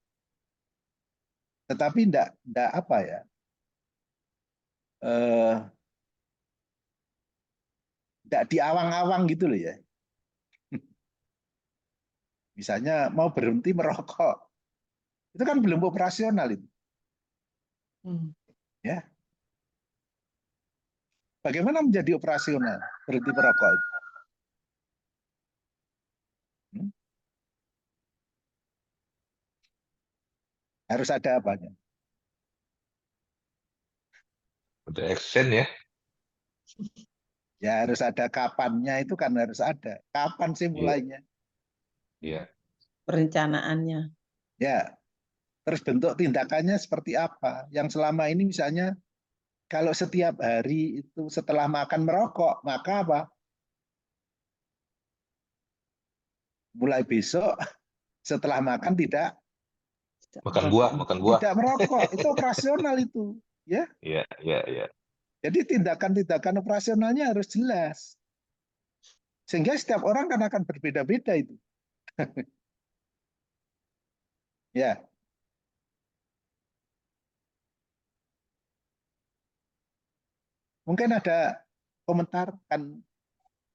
Tetapi tidak tidak diawang-awang gitu loh ya. Misalnya mau berhenti merokok, itu kan belum operasional itu. Ya. Bagaimana menjadi operasional berhenti merokok itu? Harus ada apanya? Ada action ya. Ya harus ada kapannya, itu kan harus ada. Kapan sih mulainya? Iya. Perencanaannya. Ya. Terus bentuk tindakannya seperti apa? Yang selama ini misalnya kalau setiap hari itu setelah makan merokok, maka apa? Mulai besok setelah makan tidak Makan buah. tidak merokok. Itu operasional itu, ya. Iya. Jadi tindakan-tindakan operasionalnya harus jelas. Sehingga setiap orang kan akan berbeda-beda itu. Ya. Mungkin ada komentar kan,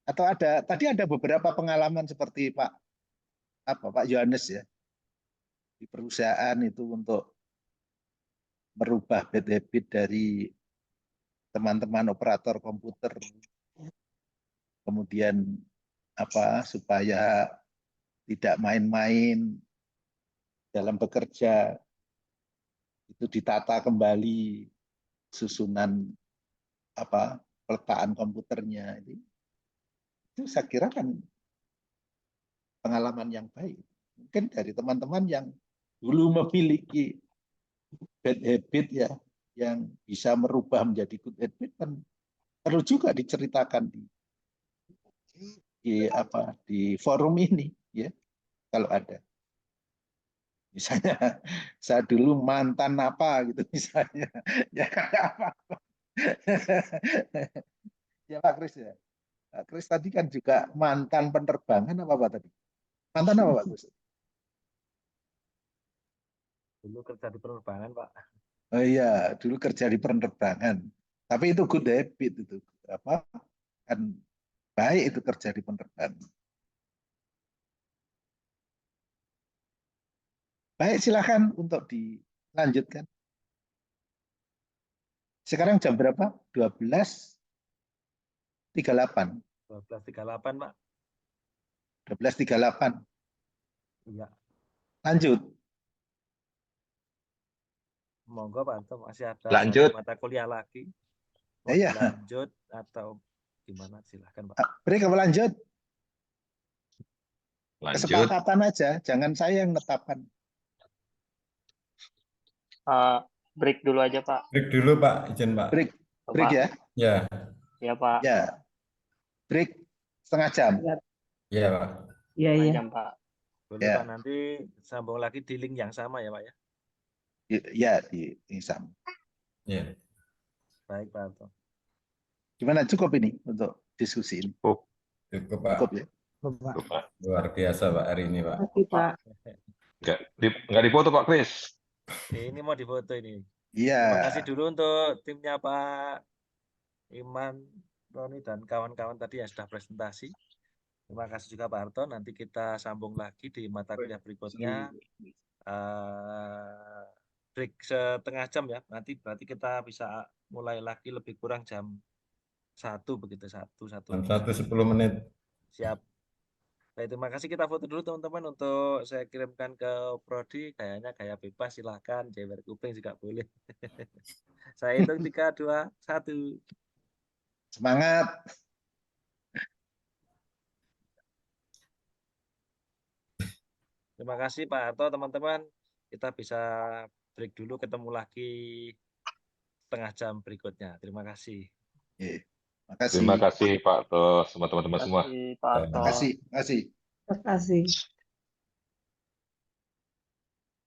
atau tadi ada beberapa pengalaman seperti Pak Yohanes ya, di perusahaan itu untuk merubah bad habit dari teman-teman operator komputer, kemudian supaya tidak main-main dalam bekerja, itu ditata kembali susunan peletakan komputernya. Itu saya kira kan pengalaman yang baik. Mungkin dari teman-teman yang dulu memiliki bad habit ya, yang bisa merubah menjadi good habit, kan perlu juga diceritakan di forum ini ya, kalau ada. Misalnya saya dulu mantan apa gitu misalnya, ya apa. Ya Pak Kris ya. Pak Kris tadi kan juga mantan penerbangan apa tadi? Mantan apa Pak Kris? Dulu kerja di penerbangan, Pak. Oh iya, dulu kerja di penerbangan. Tapi itu good habit itu. Kan baik itu kerja di penerbangan. Baik, silakan untuk dilanjutkan. Sekarang jam berapa? 12.38. 12.38, Pak. 12.38. Iya. Lanjut. Monggo Pak Anto, masih ada Lanjut. mata kuliah lagi. Mau Iya. lanjut atau gimana? Silahkan Pak. Beri kamu lanjut. Lanjut. Kesepakatan aja, jangan saya yang menetapkan. Break dulu aja Pak. Break dulu Pak, izin Pak. Break Pak. ya. Ya. Ya Pak. Ya. Break setengah jam. Iya Pak. Iya. Jam Pak. Boleh Ya. Pak, nanti sambung lagi di link yang sama ya Pak ya. Ya, di sama. Ya. Baik Pak Anto. Gimana, cukup ini untuk diskusi ini? Cukup Pak. Cukup ya. Cukup, Pak. Luar biasa Pak hari ini Pak. Terima kasih Pak. Nggak difoto Pak Kris. Ini mau difoto ini. Iya. Terima kasih dulu untuk timnya Pak Iman, Roni, dan kawan-kawan tadi yang sudah presentasi. Terima kasih juga Pak Harto. Nanti kita sambung lagi di mata kuliah berikutnya. Break setengah jam ya. Nanti berarti kita bisa mulai lagi lebih kurang jam 1 begitu. 1 Jam 1:10 menit. Siap. Baik, terima kasih. Kita foto dulu teman-teman untuk saya kirimkan ke Prodi. Kayaknya gaya bebas, silahkan. Jewer kuping juga boleh. Saya hitung 3, 2, 1. Semangat. Terima kasih Pak Harto, teman-teman. Kita bisa break dulu, ketemu lagi setengah jam berikutnya. Terima kasih. Makasih. Terima kasih Pak Harto, sama teman-teman semua. Terima kasih Pak Harto. Terima kasih. Terima kasih.